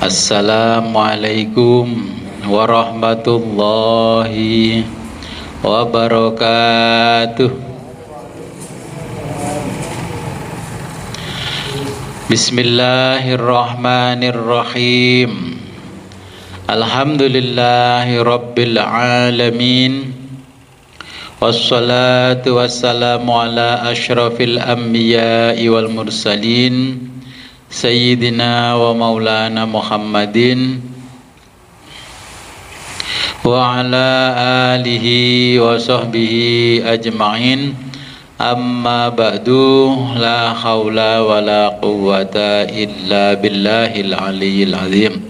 Assalamualaikum warahmatullahi wabarakatuh. Bismillahirrahmanirrahim. Alhamdulillahi rabbil alamin. Wassalatu wassalamu ala ashrafil anbiya'i wal mursalin Sayyidina wa maulana Muhammadin wa ala alihi wa sahbihi ajma'in. Amma ba'du, la hawla wa la quwwata illa billahil aliyyil azim.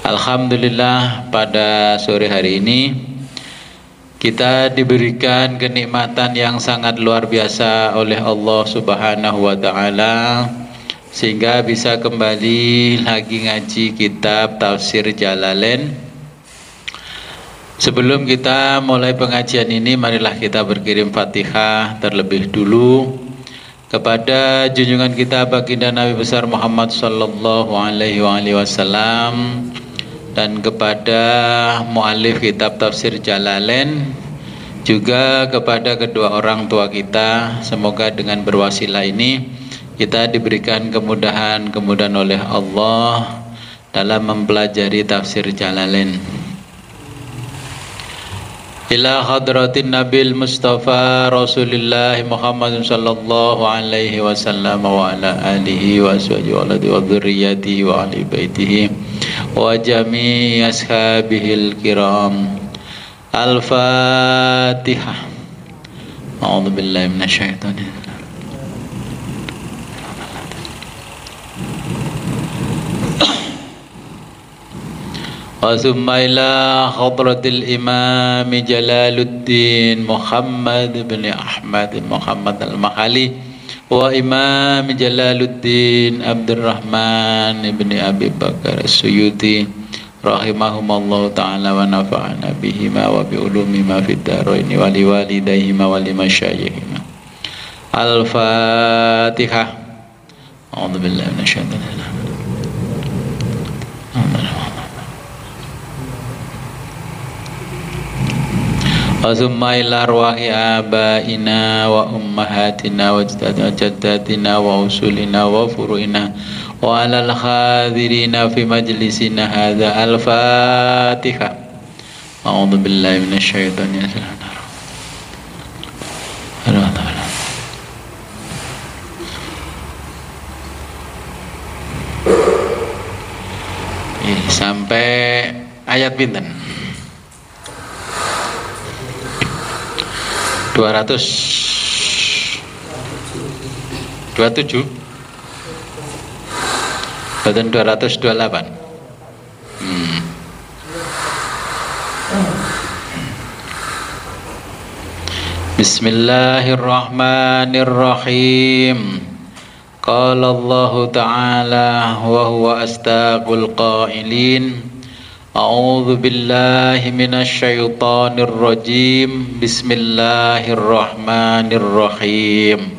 Alhamdulillah, pada sore hari ini kita diberikan kenikmatan yang sangat luar biasa oleh Allah Subhanahu wa taala, sehingga bisa kembali lagi ngaji kitab Tafsir Jalalain. Sebelum kita mulai pengajian ini, marilah kita berkirim Fatihah terlebih dulu kepada junjungan kita baginda Nabi besar Muhammad sallallahu alaihi wasallam dan kepada muallif kitab Tafsir Jalalain, juga kepada kedua orang tua kita. Semoga dengan berwasilah ini kita diberikan kemudahan oleh Allah dalam mempelajari Tafsir Jalalain. Ila hadratin Nabil Mustafa Rasulullah Muhammad sallallahu alaihi wasallam wa ala alihi wa sahbihi wa dzurriyyatihi wa ahli baitihi wa jami'i ashabihil kiram. Al-Fatihah. A'udzu billahi minasyaitonir rajim. Wasumma ila hadratil imam Jalaluddin Muhammad bin Ahmad Muhammad al-Mahali wa imam Jalaluddin Abdurrahman bin Abi Bakar as-Suyuti rahimahumallahu ta'ala wa nafa'ana bihima wa bi ulumima fid dharain wa li walidayhima wa li masyayikhina. Al-Fatihah. A'udzu billahi minasyaitonir rajim. Wasumma ila arwahi abaina wa ummahatina wa jaddatina wa usulina wa furu'ina wa alal hadirina fi majlisina hadha. Al-Fatihah. A'udzu billahi minasyaitonir rajim. Sampai ayat pinten? 227 dan 228. Bismillahirrahmanirrahim. Qala Allah ta'ala wa huwa astaqul qailin. A'udzu billahi minasyaitonir rajim. Bismillahirrahmanirrahim.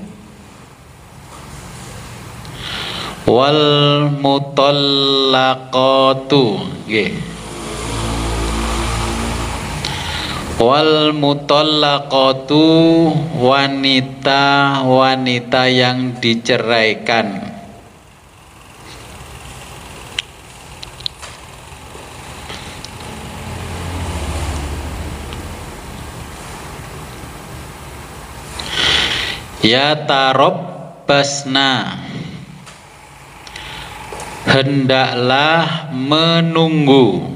Wal mutallaqatu, nggih. Wal mutallaqatu, wanita yang diceraikan. Ya tarabbasna, hendaklah menunggu.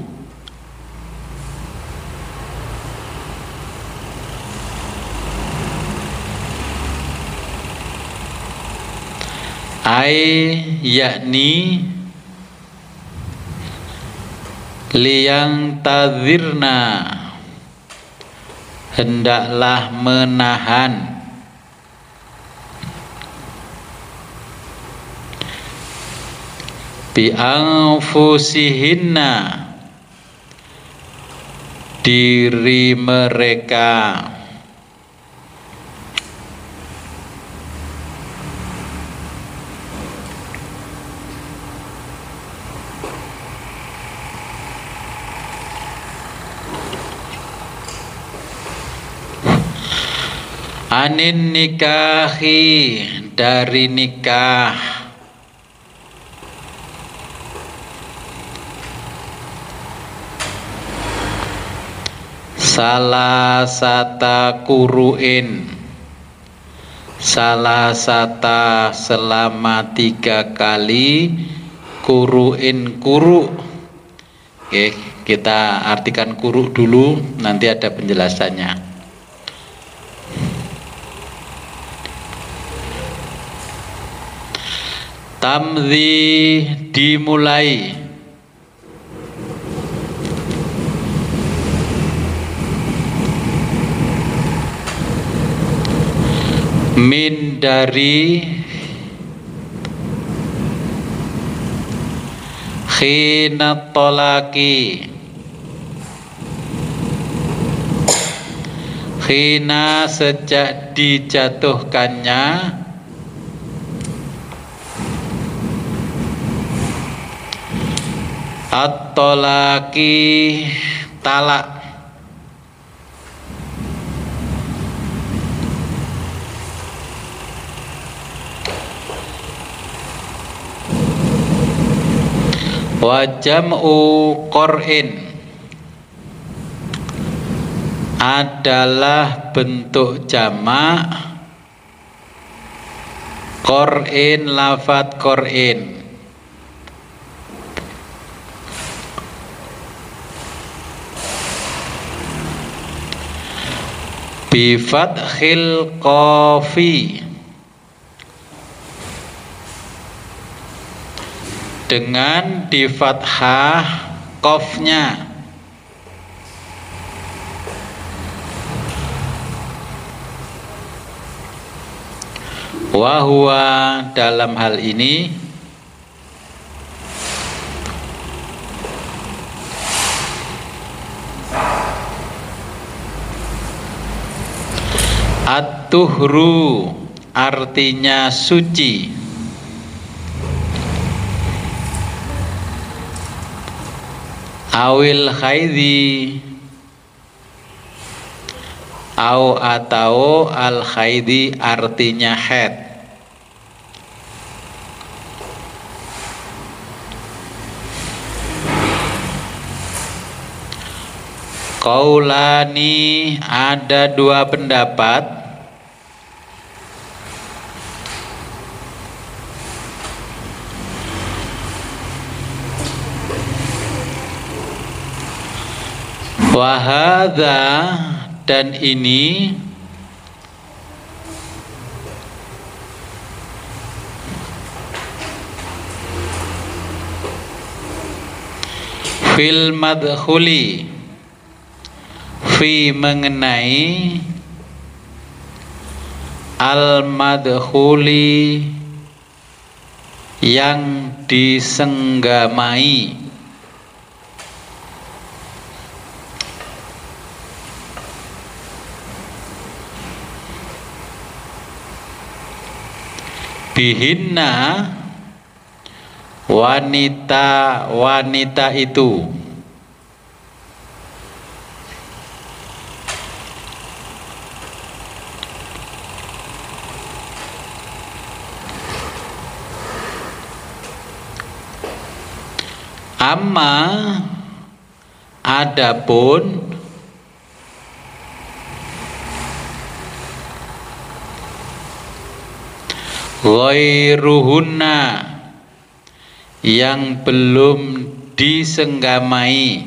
Yakni liyang tadzirna, hendaklah menahan. Bi anfusihinna, diri mereka. Anin nikahi, dari nikah. Salasata kuruin, salasata selama 3 kali, kuruin kuru. Oke, kita artikan kuru dulu, nanti ada penjelasannya. Tamzi, dimulai. Min, dari. Khina tolaki, khina sejak dijatuhkannya. At-tolaki, talak. Wa jam'u qur'in, adalah bentuk jamak qur'in, lafadz qur'in. Bi fathil qafi, dengan di fathah qafnya. Wa huwa, dalam hal ini, at-tuhru, artinya suci. Awil khaidhi, atau al khaidhi, artinya haid. Qaulani, ada 2 pendapat. Wahada, dan ini, fil madkhuli, fi, mengenai, al madkhuli, yang disenggamai. Bihinna, wanita itu. Amma, adapun, ghairuhunna, yang belum disenggamai.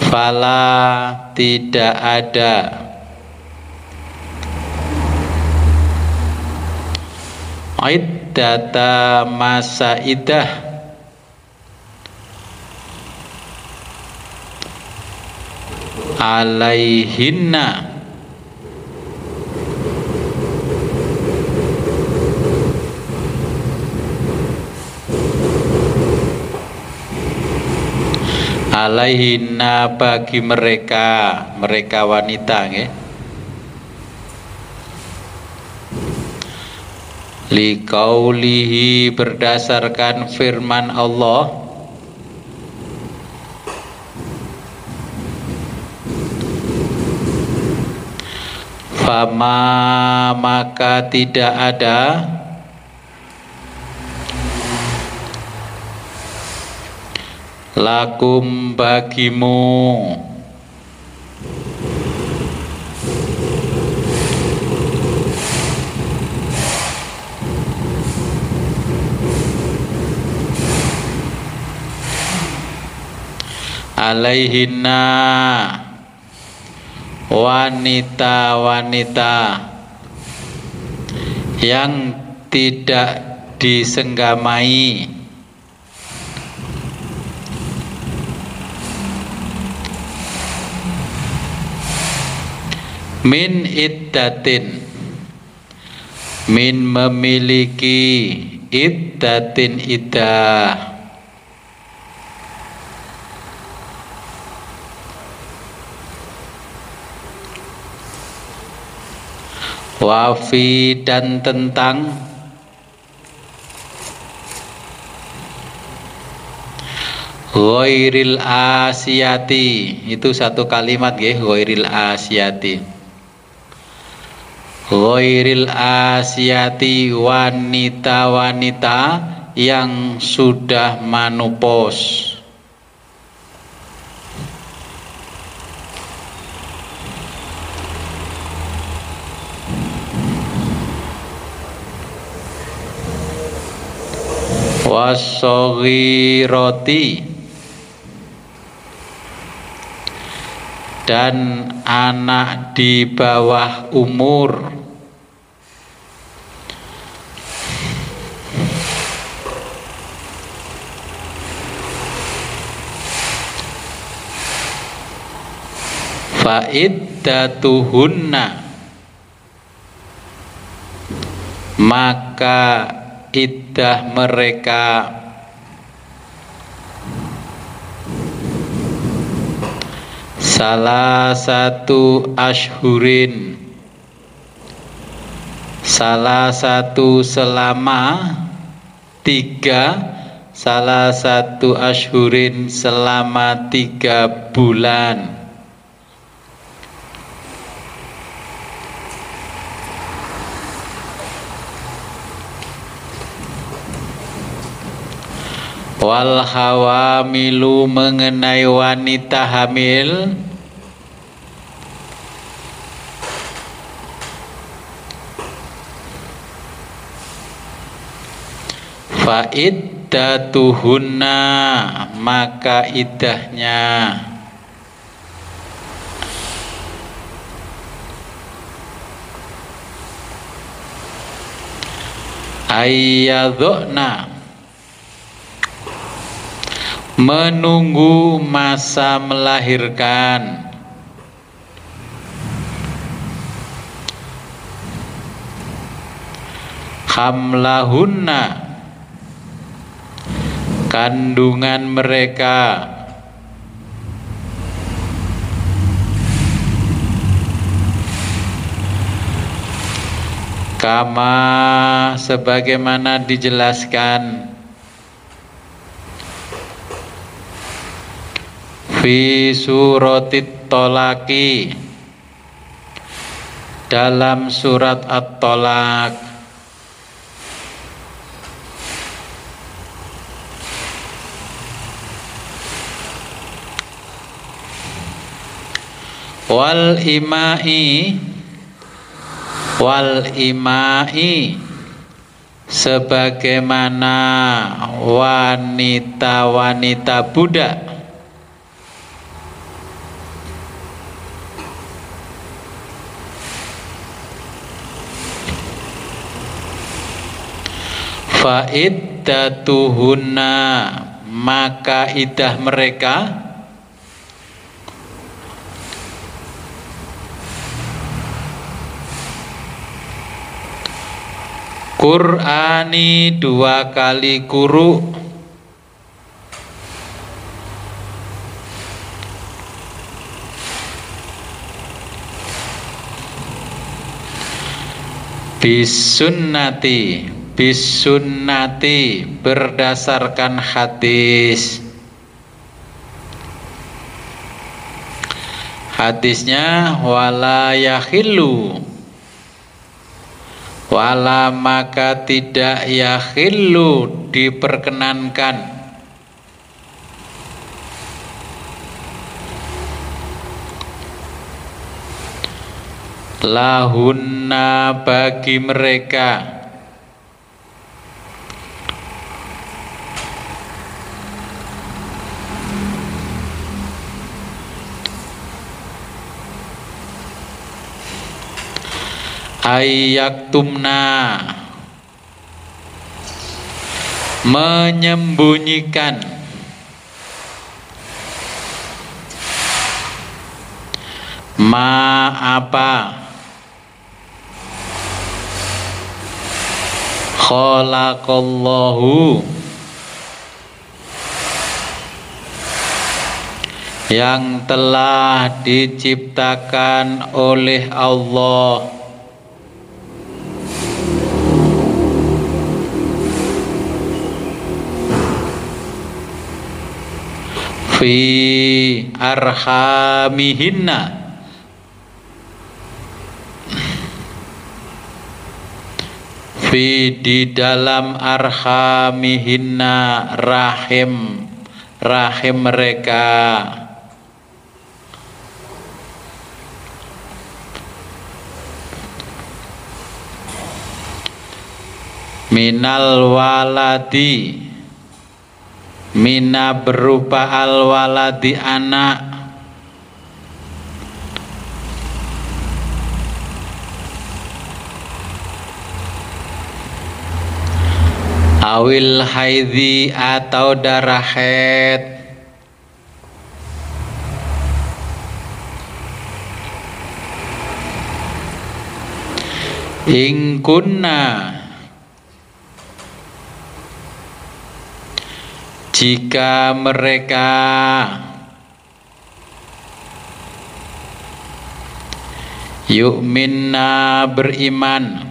Fala, tidak ada. Iddata, masa iddah. Alaihinna, alaihinna, bagi mereka wanita, nggih. Liqaulihi, berdasarkan firman Allah, Fama maka tidak ada lakum bagimu alaihinna wanita-wanita yang tidak disenggamai min iddatin, min memiliki iddatin iddah, wafi dan tentang ghairil asiyati, itu satu kalimat nggih, ghairil asiyati, ghairil asiyati, wanita-wanita yang sudah menopause. Wasoghiroti, dan anak di bawah umur, fa'iddatuhunna, maka iddah mereka salah satu ashhurin, salah satu selama tiga, salah satu ashhurin selama 3 bulan. Wal hawamilu, mengenai wanita hamil, fa'iddatuhunna, maka iddahnya ayyadhna, menunggu masa melahirkan, hamlahunna, kandungan mereka, kama sebagaimana dijelaskan fi suratit tolaki, dalam surat At-Tolak. Wal imai, wal imai, sebagaimana wanita-wanita budak, fa'iddatuhunna, maka iddah mereka Qur'ani 2 kali quru, bisunnati, bisunnati, berdasarkan hadis. Hadisnya wala yakhillu, wala maka tidak yakhillu diperkenankan lahunna bagi mereka ayyaktumna menyembunyikan ma apa khalaqallahu yang telah diciptakan oleh Allah fi arhamihinna fi di dalam arhamihinna rahim mereka minal waladi mina berupa al waladi anak awil haidhi atau darah haid in kunna jika mereka yu'minna beriman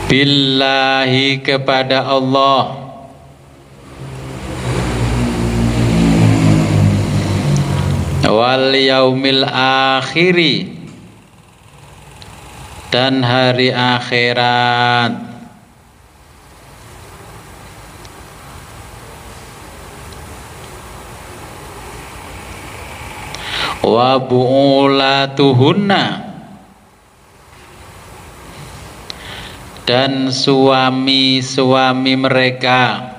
billahi kepada Allah wal yaumil akhiri dan hari akhirat wa bu'ulatuhunna dan suami-suami mereka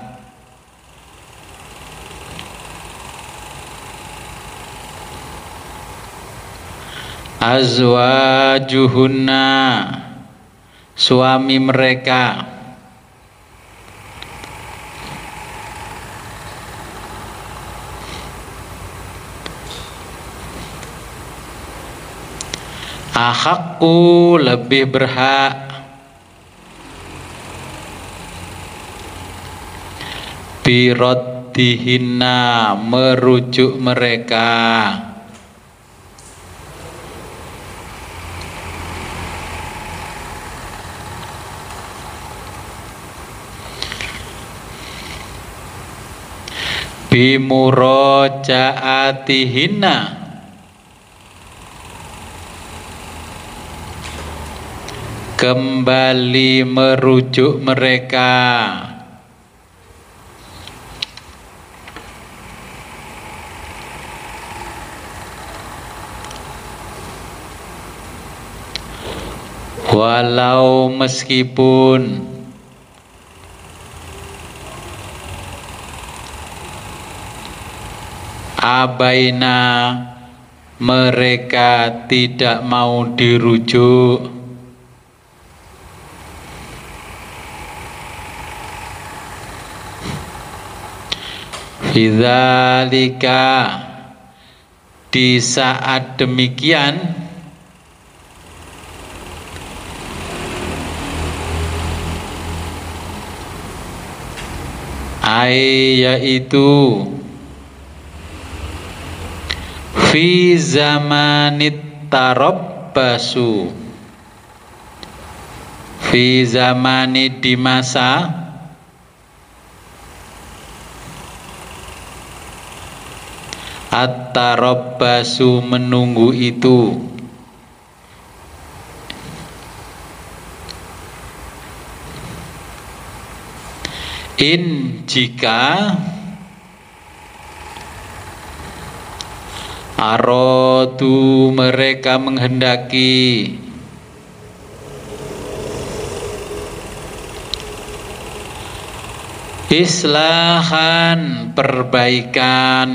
azwajuhunna suami mereka ahaqqu lebih berhak biraddihinna merujuk mereka bimurajaatihinna kembali merujuk mereka walau meskipun abaina mereka tidak mau dirujuk fidzalika di saat demikian yaitu fi zamanit tarabbasu fi zamani di masa At-tarabbasu menunggu itu. In jika aradu mereka menghendaki islahan perbaikan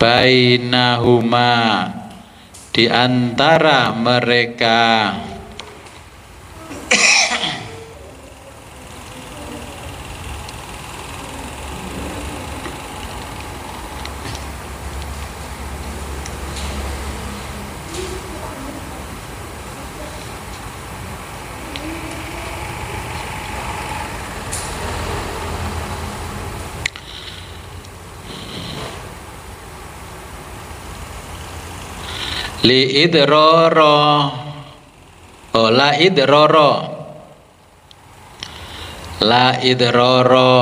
bainahuma di antara mereka li idrara la idrara la idrara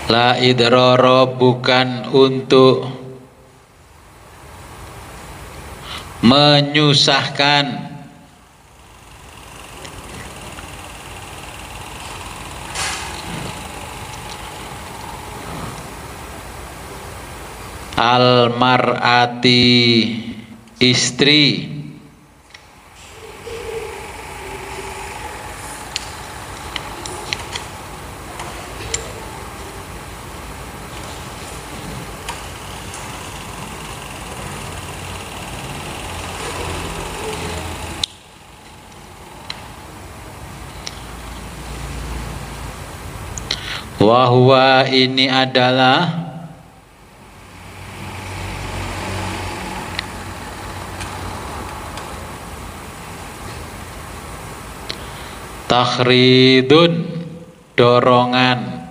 la idrara bukan untuk menyusahkan al-mar'ati istri wahwa ini adalah takhridun dorongan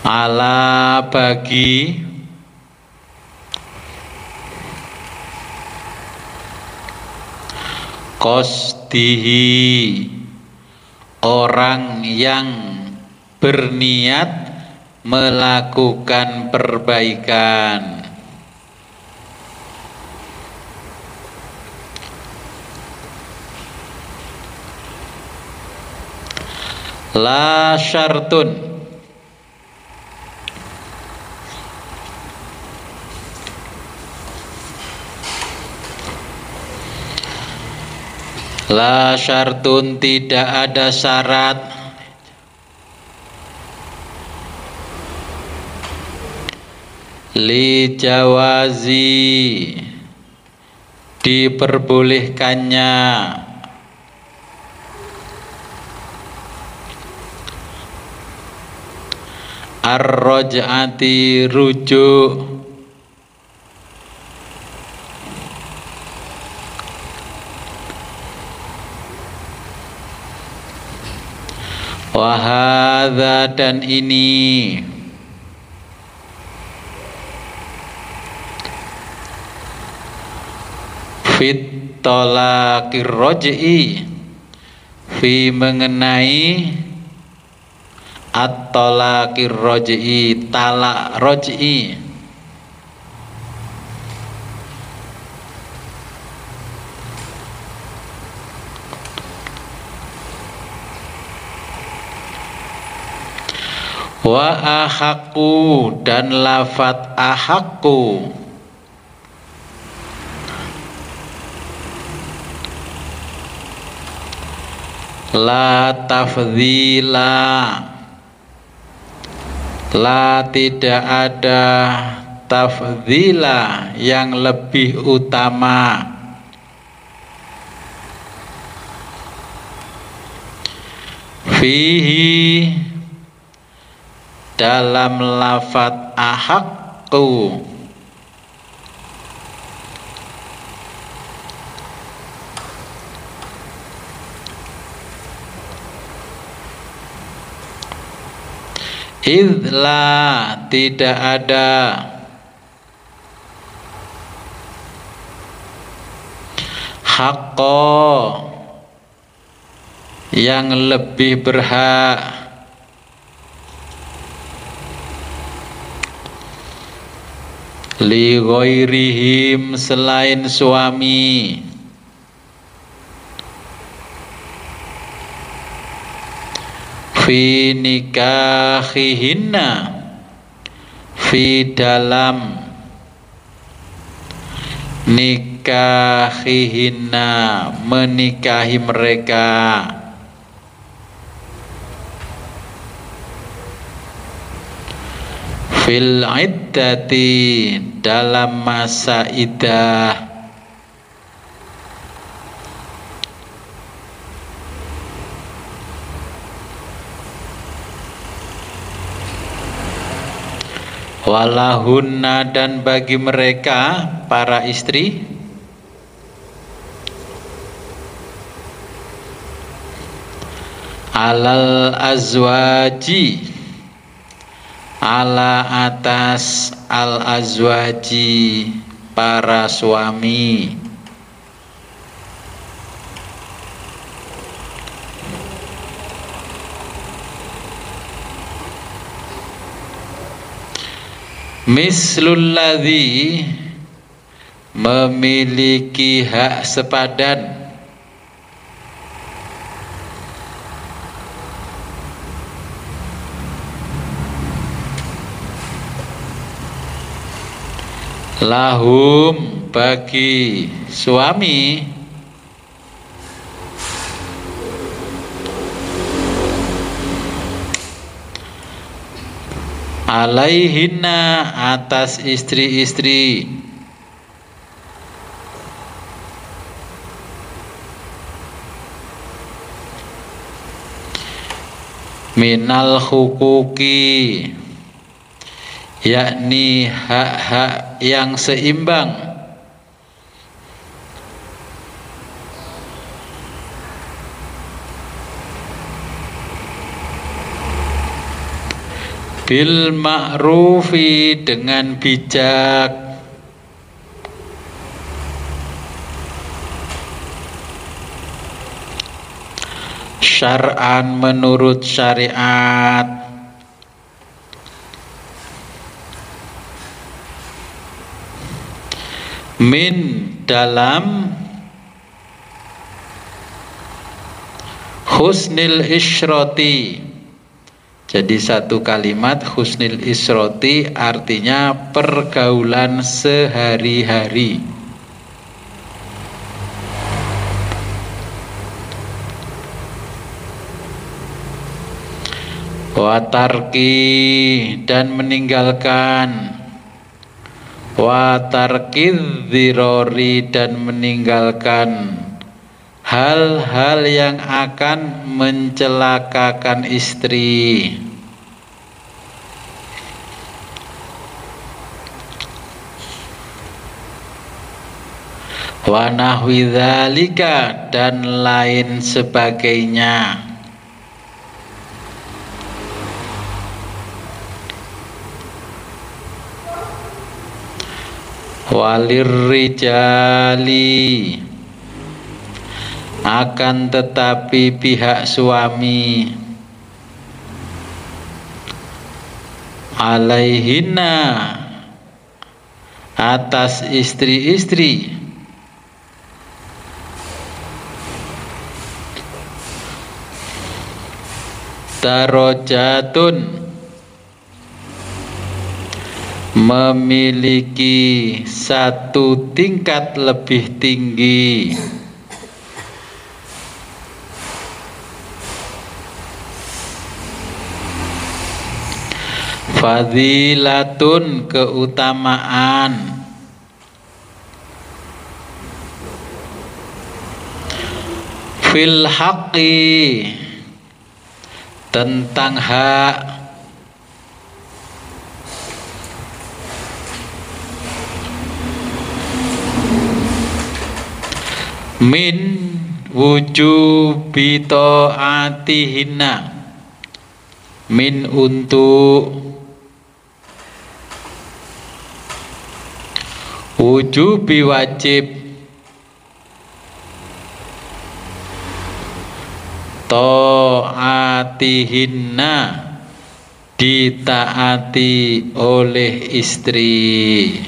ala bagi qasdihi orang yang berniat melakukan perbaikan la syartun la syartun tidak ada syarat li jawazi diperbolehkannya ar-raj'ati rujuk wahadza dan ini fit talaqir raj'i fi mengenai at-talaqir raj'i talak raj'i wa ahaqqu dan lafat ahaqqu la tafdhila la tidak ada tafdhila yang lebih utama fihi dalam lafat ahaqqu idla tidak ada haqqo yang lebih berhak li ghairihim selain suami fi nikahihinna fi dalam nikahihinna menikahi mereka fil iddati dalam masa iddah walahunna dan bagi mereka para istri alal azwaji ala atas al azwaji para suami mislul ladzi memiliki hak sepadan lahum bagi suami alaihinna atas istri-istri minal hukuki yakni hak-hak yang seimbang bil ma'rufi dengan bijak syar'an menurut syariat min dalam husnil isyrati. Jadi satu kalimat husnil isyrati artinya pergaulan sehari-hari. Watarki dan meninggalkan, watarki dzirori dan meninggalkan hal-hal yang akan mencelakakan istri. Wa nahwi dzalika dan lain sebagainya. Walirrijali akan tetapi pihak suami alaihinna atas istri-istri darajatun memiliki satu tingkat lebih tinggi fadilatun keutamaan fil haqqi tentang hak min wujubi ta'atihinna min untuk, wujubi wajib, ta'atihinna ditaati oleh istri.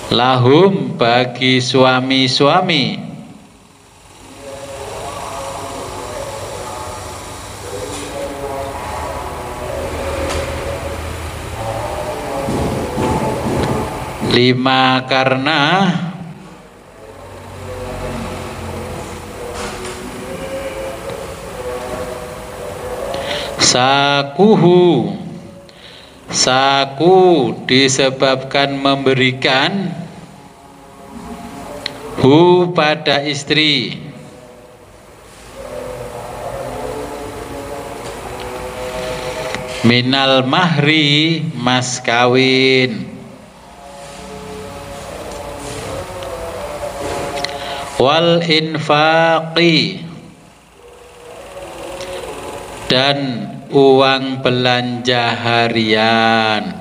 Lahum bagi suami-suami, lima karena sakuhu, saku disebabkan memberikan, hu pada istri, minal mahri mas kawin, wal infaqi dan uang belanja harian,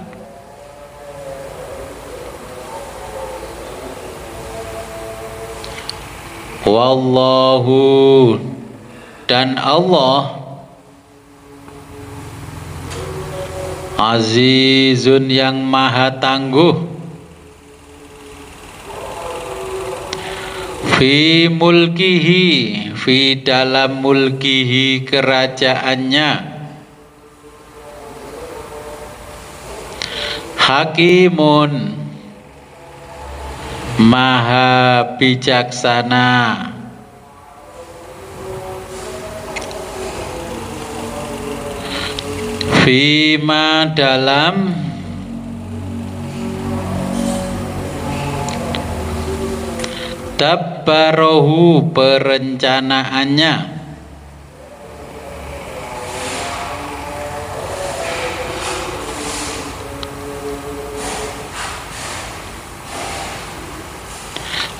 wallahu dan Allah azizun yang maha tangguh, fi mulkihi fi dalam mulkihi kerajaannya, hakimun maha bijaksana, fima dalam dabbarahu perencanaannya,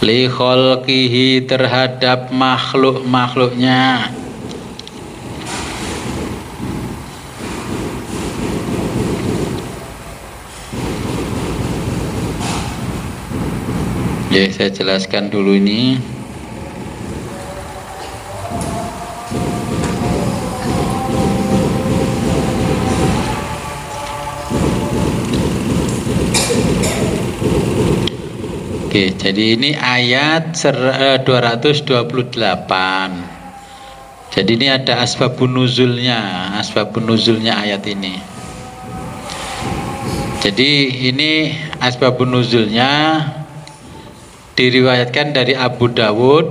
li khalqihi terhadap makhluk-makhluknya. Oke, saya jelaskan dulu ini. Oke, jadi ini ayat 228. Jadi ini ada asbabun nuzulnya ayat ini. Jadi ini asbabun nuzulnya diriwayatkan dari Abu Dawud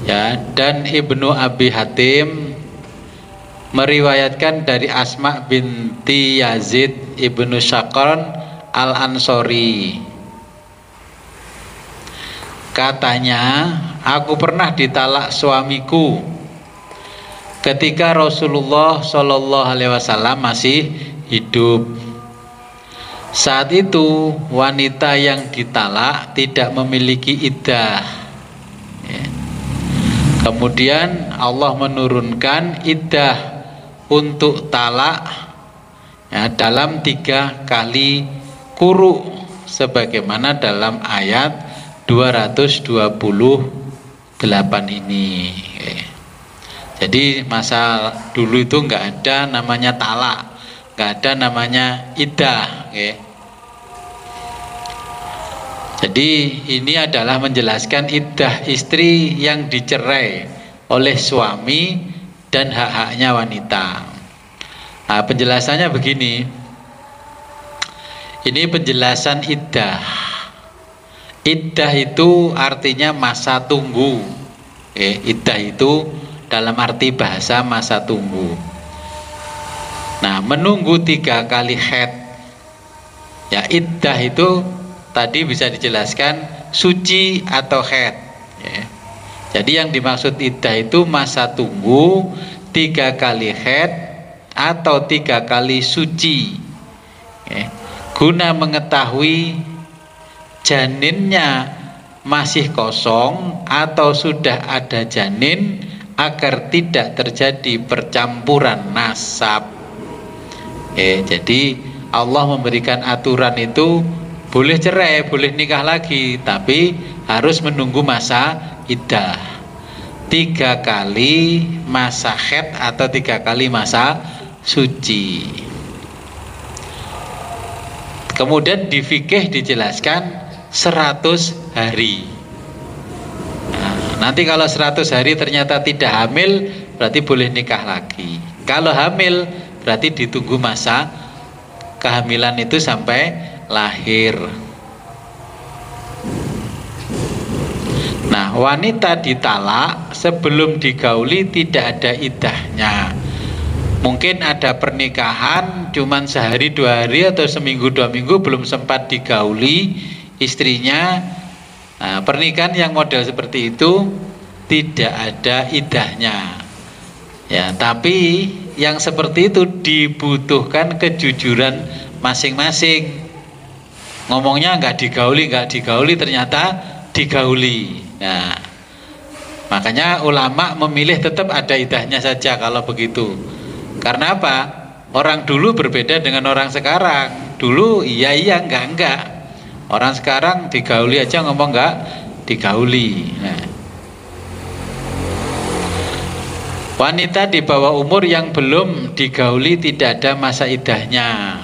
ya, dan Ibnu Abi Hatim meriwayatkan dari Asma binti Yazid Ibnu Syakran Al-Ansori. Katanya, aku pernah ditalak suamiku ketika Rasulullah Shallallahu Alaihi Wasallam masih hidup. Saat itu wanita yang ditalak tidak memiliki iddah. Kemudian Allah menurunkan iddah untuk talak ya, dalam 3 kali quru sebagaimana dalam ayat 228 ini. Jadi masa dulu itu nggak ada namanya talak, nggak ada namanya iddah. Jadi ini adalah menjelaskan iddah istri yang dicerai oleh suami dan hak-haknya wanita. Nah, penjelasannya begini. Ini penjelasan iddah. Iddah itu artinya masa tunggu. Iddah itu dalam arti bahasa masa tunggu. Nah, menunggu 3 kali haid. Ya, iddah itu tadi bisa dijelaskan suci atau haid. Jadi yang dimaksud iddah itu masa tunggu 3 kali haid atau 3 kali suci. Guna mengetahui janinnya masih kosong atau sudah ada janin, agar tidak terjadi percampuran nasab. Jadi Allah memberikan aturan itu boleh cerai, boleh nikah lagi, tapi harus menunggu masa iddah 3 kali masa haid atau 3 kali masa suci. Kemudian di fikih dijelaskan 100 hari. Nanti kalau 100 hari ternyata tidak hamil, berarti boleh nikah lagi. Kalau hamil, berarti ditunggu masa kehamilan itu sampai lahir. Nah, wanita ditalak sebelum digauli tidak ada iddahnya. Mungkin ada pernikahan cuman sehari 2 hari atau seminggu 2 minggu belum sempat digauli istrinya. Nah, pernikahan yang model seperti itu tidak ada iddahnya. Ya, tapi yang seperti itu dibutuhkan kejujuran masing-masing. Ngomongnya nggak digauli ternyata digauli. Nah, makanya ulama memilih tetap ada iddahnya saja kalau begitu. Karena apa? Orang dulu berbeda dengan orang sekarang. Dulu iya enggak. Orang sekarang digauli aja ngomong enggak digauli. Nah, wanita di bawah umur yang belum digauli tidak ada masa iddahnya.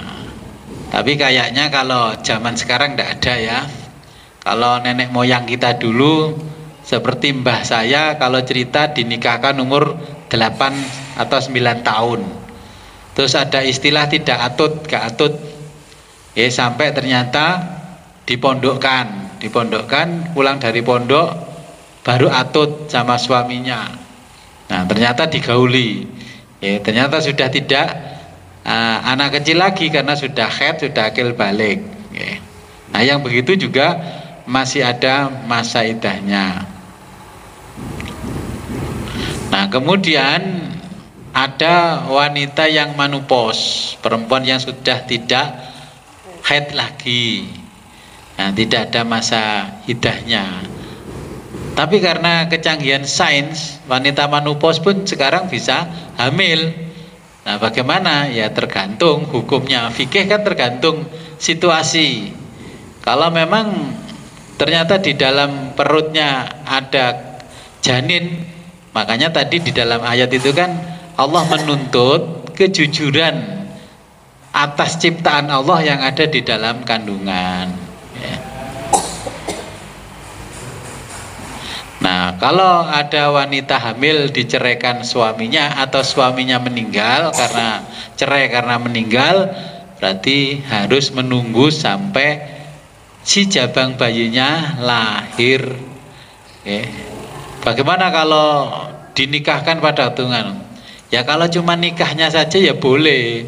Tapi kayaknya kalau zaman sekarang enggak ada ya. Kalau nenek moyang kita dulu seperti mbah saya, kalau cerita dinikahkan umur 8 atau 9 tahun. Terus ada istilah tidak atut, gak atut. Sampai ternyata dipondokkan, pulang dari pondok baru atut sama suaminya. Nah, ternyata digauli. Ternyata sudah tidak anak kecil lagi karena sudah haid, sudah akil balik. Nah, yang begitu juga masih ada masa iddahnya. Nah, kemudian ada wanita yang menopause, perempuan yang sudah tidak haid lagi. Nah, tidak ada masa iddahnya. Tapi karena kecanggihan sains, wanita menopause pun sekarang bisa hamil. Nah, bagaimana? Ya tergantung hukumnya. Fikih kan tergantung situasi. Kalau memang ternyata di dalam perutnya ada janin, makanya tadi di dalam ayat itu kan Allah menuntut kejujuran atas ciptaan Allah yang ada di dalam kandungan. Nah, kalau ada wanita hamil diceraikan suaminya atau suaminya meninggal karena cerai karena meninggal, berarti harus menunggu sampai si jabang bayinya lahir. Bagaimana kalau dinikahkan pada waktu? Ya kalau cuma nikahnya saja ya boleh.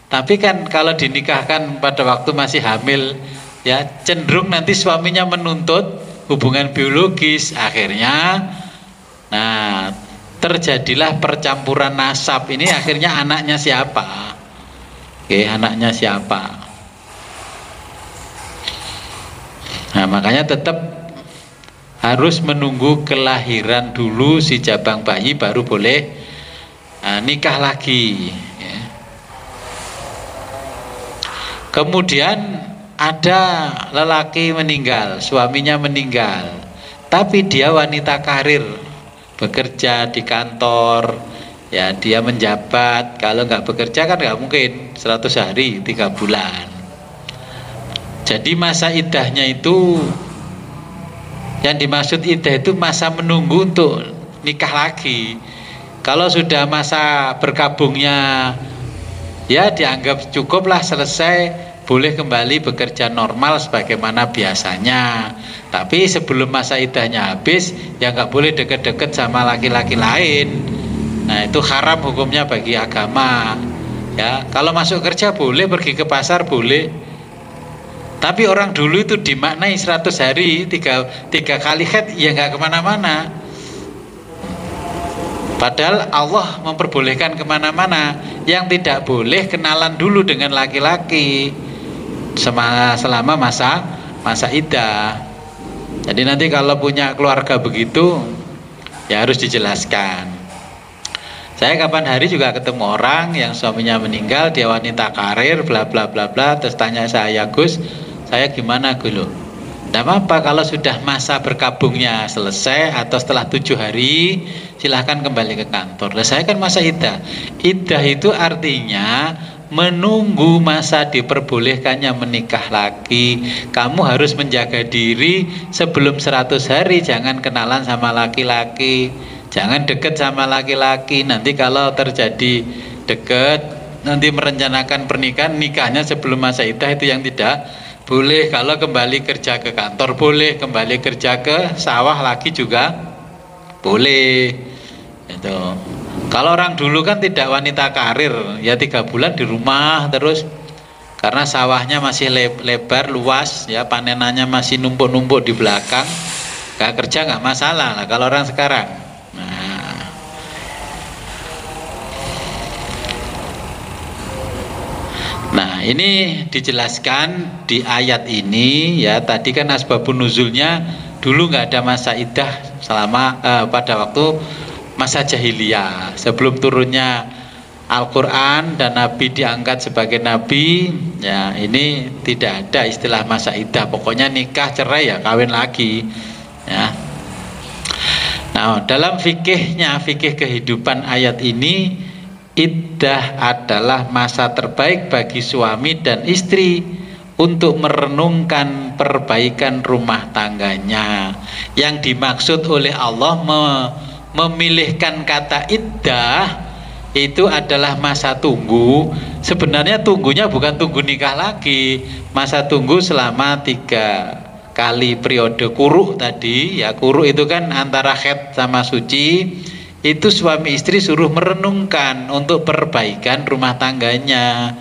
Tapi kan kalau dinikahkan pada waktu masih hamil, ya cenderung nanti suaminya menuntut hubungan biologis. Akhirnya nah terjadilah percampuran nasab. Ini akhirnya anaknya siapa? Anaknya siapa? Nah, makanya tetap harus menunggu kelahiran dulu si jabang bayi baru boleh nikah lagi. Kemudian ada lelaki meninggal, suaminya meninggal, tapi dia wanita karir, bekerja di kantor, ya dia menjabat. Kalau nggak bekerja kan nggak mungkin 100 hari 3 bulan. Jadi masa iddahnya itu, yang dimaksud iddah itu masa menunggu untuk nikah lagi. Kalau sudah masa berkabungnya ya dianggap cukuplah, selesai, boleh kembali bekerja normal sebagaimana biasanya. Tapi sebelum masa iddahnya habis ya nggak boleh deket-deket sama laki-laki lain. Nah, itu haram hukumnya bagi agama. Ya, kalau masuk kerja boleh, pergi ke pasar boleh. Tapi orang dulu itu dimaknai 100 hari 3 kali haid ya nggak kemana-mana. Padahal Allah memperbolehkan kemana-mana. Yang tidak boleh kenalan dulu dengan laki-laki selama masa masa iddah. Jadi nanti kalau punya keluarga begitu ya harus dijelaskan. Saya kapan hari juga ketemu orang yang suaminya meninggal, dia wanita karir, bla bla bla bla, terus tanya saya, Gus, saya gimana Gus? Loh, tidak apa-apa kalau sudah masa berkabungnya selesai atau setelah 7 hari silahkan kembali ke kantor. Nah, saya kan masa iddah. Iddah itu artinya menunggu masa diperbolehkannya menikah lagi. Kamu harus menjaga diri sebelum 100 hari, jangan kenalan sama laki-laki, jangan deket sama laki-laki. Nanti kalau terjadi deket, nanti merencanakan pernikahan, nikahnya sebelum masa iddah, itu yang tidak boleh. Kalau kembali kerja ke kantor boleh, kembali kerja ke sawah lagi juga boleh. Itu. Kalau orang dulu kan tidak wanita karir, ya 3 bulan di rumah terus, karena sawahnya masih lebar luas, ya panenannya masih numpuk-numpuk di belakang, gak kerja gak masalah. Nah, kalau orang sekarang, nah ini dijelaskan di ayat ini ya. Tadi kan asbabun nuzulnya dulu nggak ada masa iddah selama pada waktu masa jahiliyah, sebelum turunnya Al-Quran dan Nabi diangkat sebagai Nabi, ya ini tidak ada istilah masa iddah. Pokoknya nikah cerai ya kawin lagi ya. Nah, dalam fikihnya, fikih kehidupan ayat ini, iddah adalah masa terbaik bagi suami dan istri untuk merenungkan perbaikan rumah tangganya. Yang dimaksud oleh Allah memilihkan kata iddah itu adalah masa tunggu. Sebenarnya tunggunya bukan tunggu nikah lagi, masa tunggu selama 3 kali periode kuru tadi ya. Kuru itu kan antara haid sama suci, itu suami istri suruh merenungkan untuk perbaikan rumah tangganya.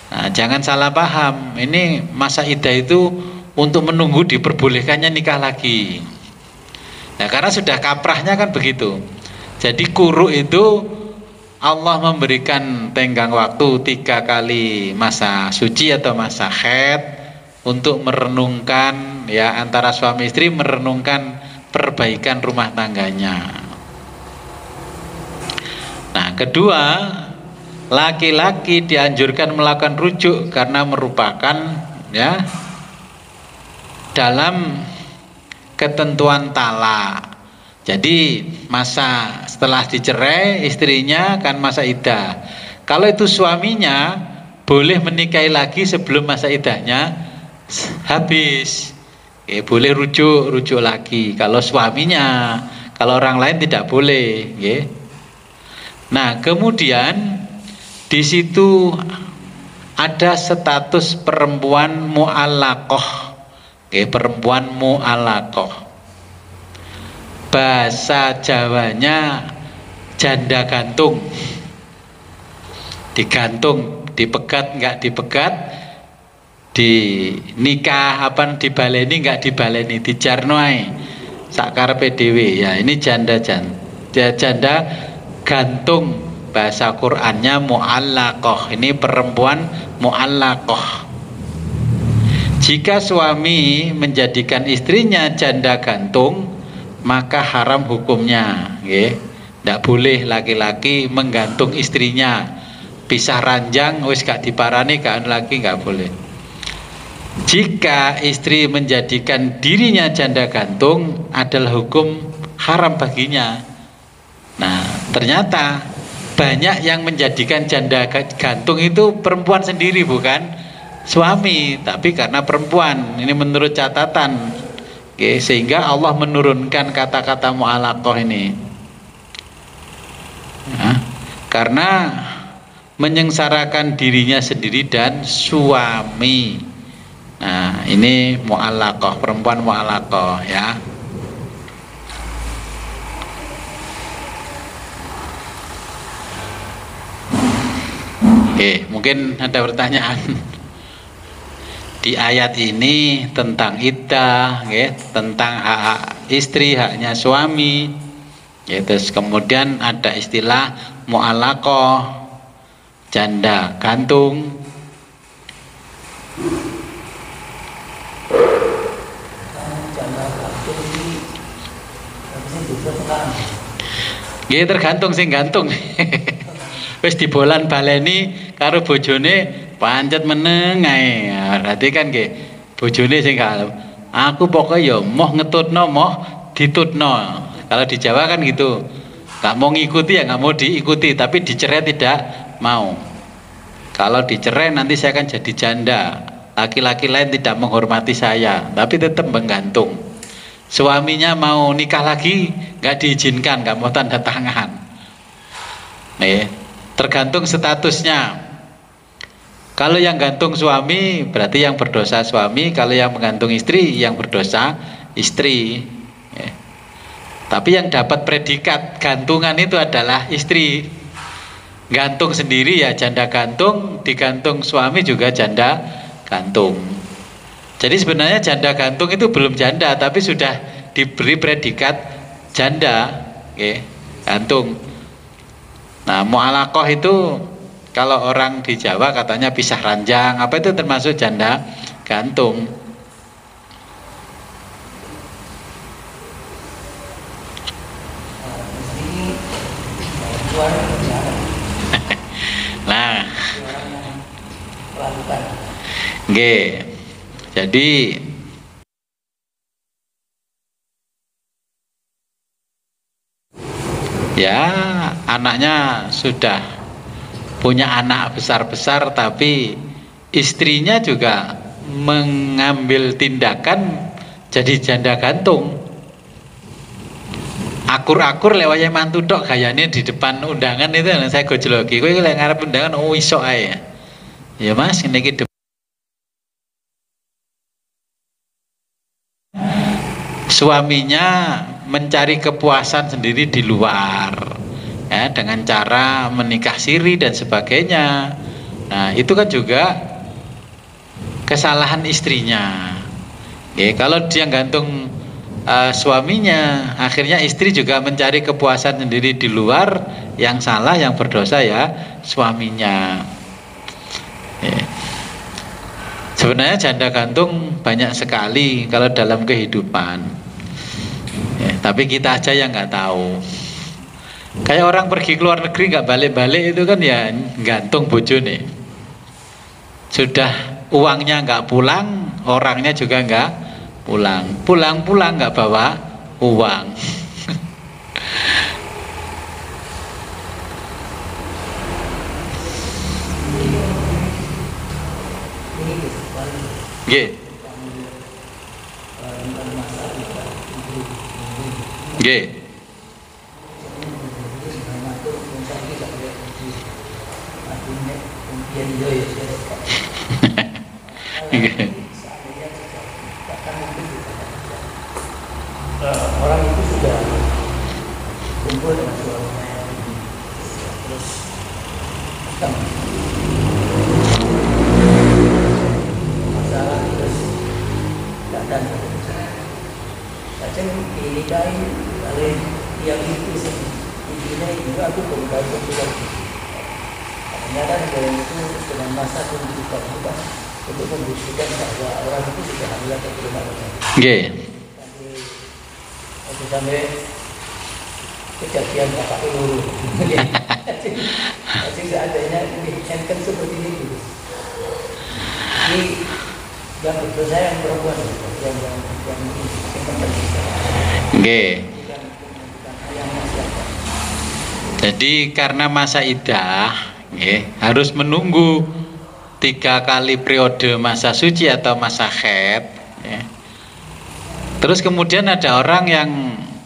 Nah, jangan salah paham, ini masa iddah itu untuk menunggu diperbolehkannya nikah lagi. Nah, karena sudah kaprahnya kan begitu. Jadi kuru itu Allah memberikan tenggang waktu 3 kali masa suci atau masa haid untuk merenungkan ya, antara suami istri merenungkan perbaikan rumah tangganya. Nah, kedua, laki-laki dianjurkan melakukan rujuk karena merupakan ya dalam ketentuan talak. Jadi masa setelah dicerai istrinya kan masa iddah. Kalau itu suaminya boleh menikahi lagi sebelum masa iddahnya habis. Boleh rujuk lagi kalau suaminya. Kalau orang lain tidak boleh. Nah, kemudian di situ ada status perempuan mu'allaqah. Perempuan mu'allaqah. Bahasa Jawanya janda gantung. Digantung, dipegat nggak dipegat, di nikah apa dibaleni nggak dibaleni, dijarnoai sakarepe dhewe. Ya, ini janda gantung, bahasa Qur'annya mu'allaqah. Ini perempuan mu'allaqah. Jika suami menjadikan istrinya janda gantung, maka haram hukumnya. Tidak boleh laki-laki menggantung istrinya. Pisah ranjang wis gak diparani gak lagi, nggak boleh. Jika istri menjadikan dirinya janda gantung, adalah hukum haram baginya. Nah, ternyata banyak yang menjadikan janda gantung itu perempuan sendiri, bukan suami, tapi karena perempuan. Ini menurut catatan. Sehingga Allah menurunkan kata-kata mu'allaqah ini ya, karena menyengsarakan dirinya sendiri dan suami. Nah, ini mu'allaqah, perempuan mu'allaqah ya. Mungkin ada pertanyaan di ayat ini tentang iddah, tentang hak istri, haknya suami. Terus kemudian ada istilah mu'allaqah, janda gantung. Nggih tergantung sing gantung. Wis dibolan baleni karo bojone pancet meneng ae. Berarti kan nggih bojone sing kalem. Aku pokoknya ya moh ngetutno moh ditutno. Kalau di Jawa kan gitu. Gak mau ngikuti ya gak mau diikuti, tapi dicerai tidak mau. Kalau dicerai nanti saya akan jadi janda. Laki-laki lain tidak menghormati saya, tapi tetap menggantung. Suaminya mau nikah lagi gak diizinkan, gak mau tanda tangan. Nih, tergantung statusnya. Kalau yang gantung suami berarti yang berdosa suami, kalau yang menggantung istri yang berdosa istri. Tapi yang dapat predikat gantungan itu adalah istri. Gantung sendiri ya janda gantung, digantung suami juga janda gantung. Jadi sebenarnya janda gantung itu belum janda, tapi sudah diberi predikat janda, gantung. Nah, mu'alakoh itu kalau orang di Jawa katanya pisah ranjang, apa itu termasuk janda gantung. Nah, nggih. Jadi ya anaknya sudah punya anak besar-besar, tapi istrinya juga mengambil tindakan jadi janda gantung. Akur-akur lewatnya mantu tok gayanya di depan undangan itu saya gojloki. Kowe lek ngarep undangan iso ae. Ya Mas, niki suaminya mencari kepuasan sendiri di luar ya, dengan cara menikah siri dan sebagainya. Nah itu kan juga kesalahan istrinya. Kalau dia gantung suaminya, akhirnya istri juga mencari kepuasan sendiri di luar, yang salah yang berdosa ya suaminya. Sebenarnya janda gantung banyak sekali kalau dalam kehidupan, tapi kita aja yang nggak tahu. Kayak orang pergi ke luar negeri nggak balik-balik itu kan ya gantung bojone. Sudah uangnya nggak pulang, orangnya juga nggak pulang nggak bawa uang. Nggih. Nggih. Orang itu sudah kumpul dengan suaminya, terus masalah terus datang saja dinikahi oleh yang itu intinya juga aku berkait juga. Ternyata negara itu dengan masa tuntutan juga untuk membuktikan bahwa orang itu sudah hamil atau belum hamil. Sampai kejadian bapak peluru. Jadi seandainya kan seperti ini. Ini yang berdosa yang perempuan, yang Jadi karena masa idah, harus menunggu 3 kali periode masa suci atau masa haid. Terus kemudian ada orang yang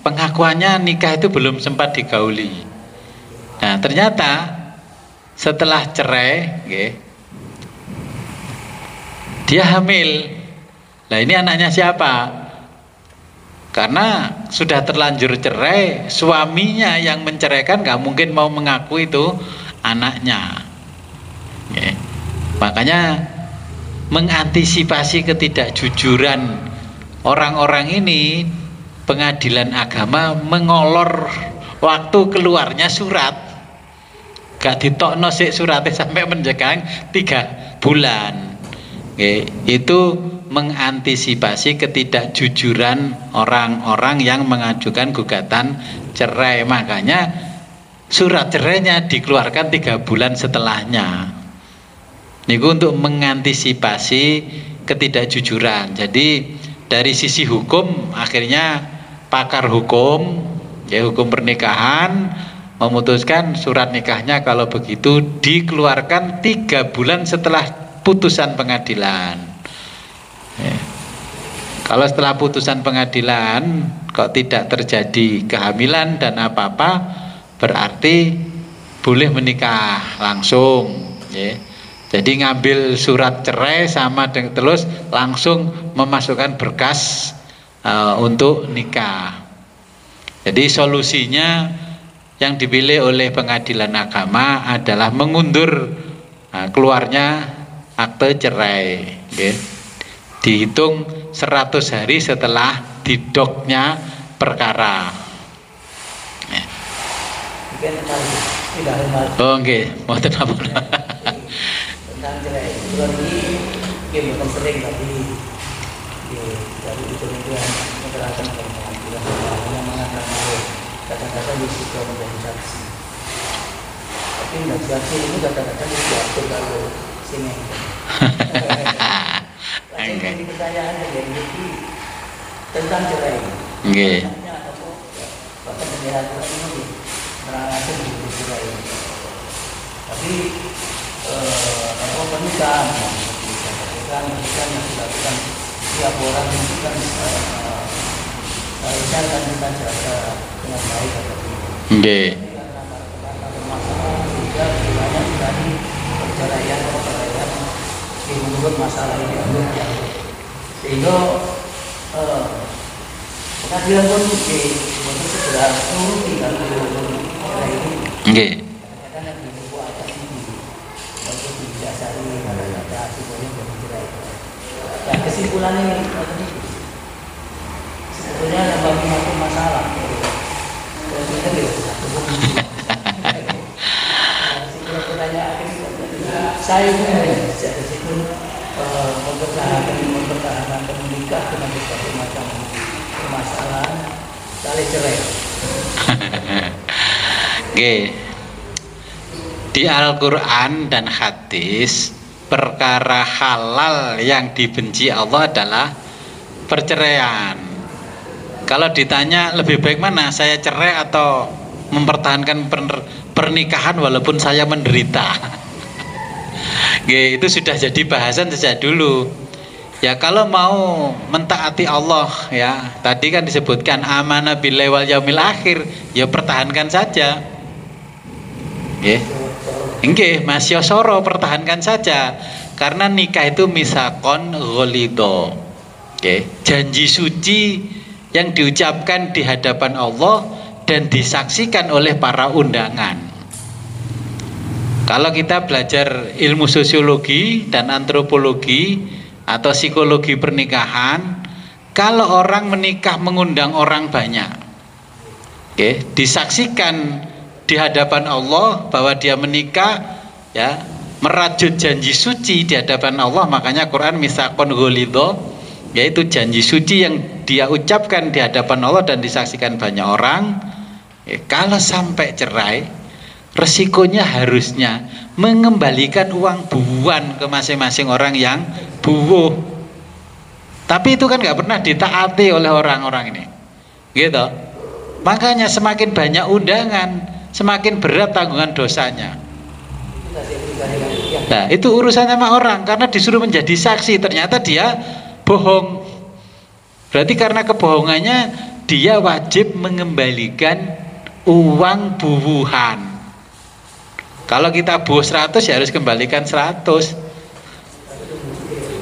pengakuannya nikah itu belum sempat digauli. Nah ternyata setelah cerai, dia hamil. Nah ini anaknya siapa? Karena sudah terlanjur cerai, suaminya yang menceraikan gak mungkin mau mengaku itu anaknya. Makanya mengantisipasi ketidakjujuran orang-orang ini, pengadilan agama mengolor waktu keluarnya surat. Gak ditokno sik suratnya sampai menjegang 3 bulan. Itu mengantisipasi ketidakjujuran orang-orang yang mengajukan gugatan cerai. Makanya surat cerainya dikeluarkan 3 bulan setelahnya. Niku untuk mengantisipasi ketidakjujuran. Jadi dari sisi hukum akhirnya pakar hukum, ya hukum pernikahan memutuskan surat nikahnya kalau begitu dikeluarkan 3 bulan setelah putusan pengadilan. Ya. Kalau setelah putusan pengadilan kok tidak terjadi kehamilan dan apa-apa, berarti boleh menikah langsung. Ya. Jadi ngambil surat cerai sama dengan terus langsung memasukkan berkas untuk nikah. Jadi solusinya yang dipilih oleh pengadilan agama adalah mengundur keluarnya akte cerai. Okay. Dihitung 100 hari setelah didoknya perkara. Oh okay. Mau tenang. Tentang cerai, bulan ini bukan sering tapi dari itu menerapkan pengadilan hanya mengatakan kata-kata yang sudah menjadi saksi. Tapi menjadi saksi ini kata-kata yang diatur kalau sini. Jadi pertanyaan dari tentang cerai. Nggih. Bahkan penjelasan ini menerangkan di cerai. Tapi pernikahan yang dilakukan tiap orang itu kan harusnya kan kita jaga dengan baik atau tidak. Karena bermasalah juga banyak sekali perceraian yang membuat masalah ini sehingga pengadilan pun untuk segera turuti dalam cerai ini. Dan kesimpulannya sebetulnya yang bagi masalah. Saya mempertahankan menikah dengan berbagai macam permasalahan kali cerai. Oke. Di Al-Quran dan hadis, perkara halal yang dibenci Allah adalah perceraian. Kalau ditanya lebih baik mana, saya cerai atau mempertahankan pernikahan walaupun saya menderita. Oke, itu sudah jadi bahasan sejak dulu. Ya kalau mau mentaati Allah, ya tadi kan disebutkan amanah billahi wal yaumil akhir, ya pertahankan saja. Oke. Nggih, Mas Yosoro pertahankan saja karena nikah itu misakon ghalidho. Oke, janji suci yang diucapkan di hadapan Allah dan disaksikan oleh para undangan. Kalau kita belajar ilmu sosiologi dan antropologi atau psikologi pernikahan, kalau orang menikah mengundang orang banyak, oke, disaksikan di hadapan Allah bahwa dia menikah, ya, merajut janji suci di hadapan Allah, makanya Quran misakon ghalidho, yaitu janji suci yang dia ucapkan di hadapan Allah dan disaksikan banyak orang. Kalau sampai cerai, resikonya harusnya mengembalikan uang buuan ke masing-masing orang yang buuh. Tapi itu kan nggak pernah ditaati oleh orang-orang ini, gitu. Makanya semakin banyak undangan, semakin berat tanggungan dosanya. Nah, itu urusannya sama orang, karena disuruh menjadi saksi, ternyata dia bohong. Berarti karena kebohongannya dia wajib mengembalikan uang buuhan. Kalau kita buuh 100 ya harus kembalikan 100.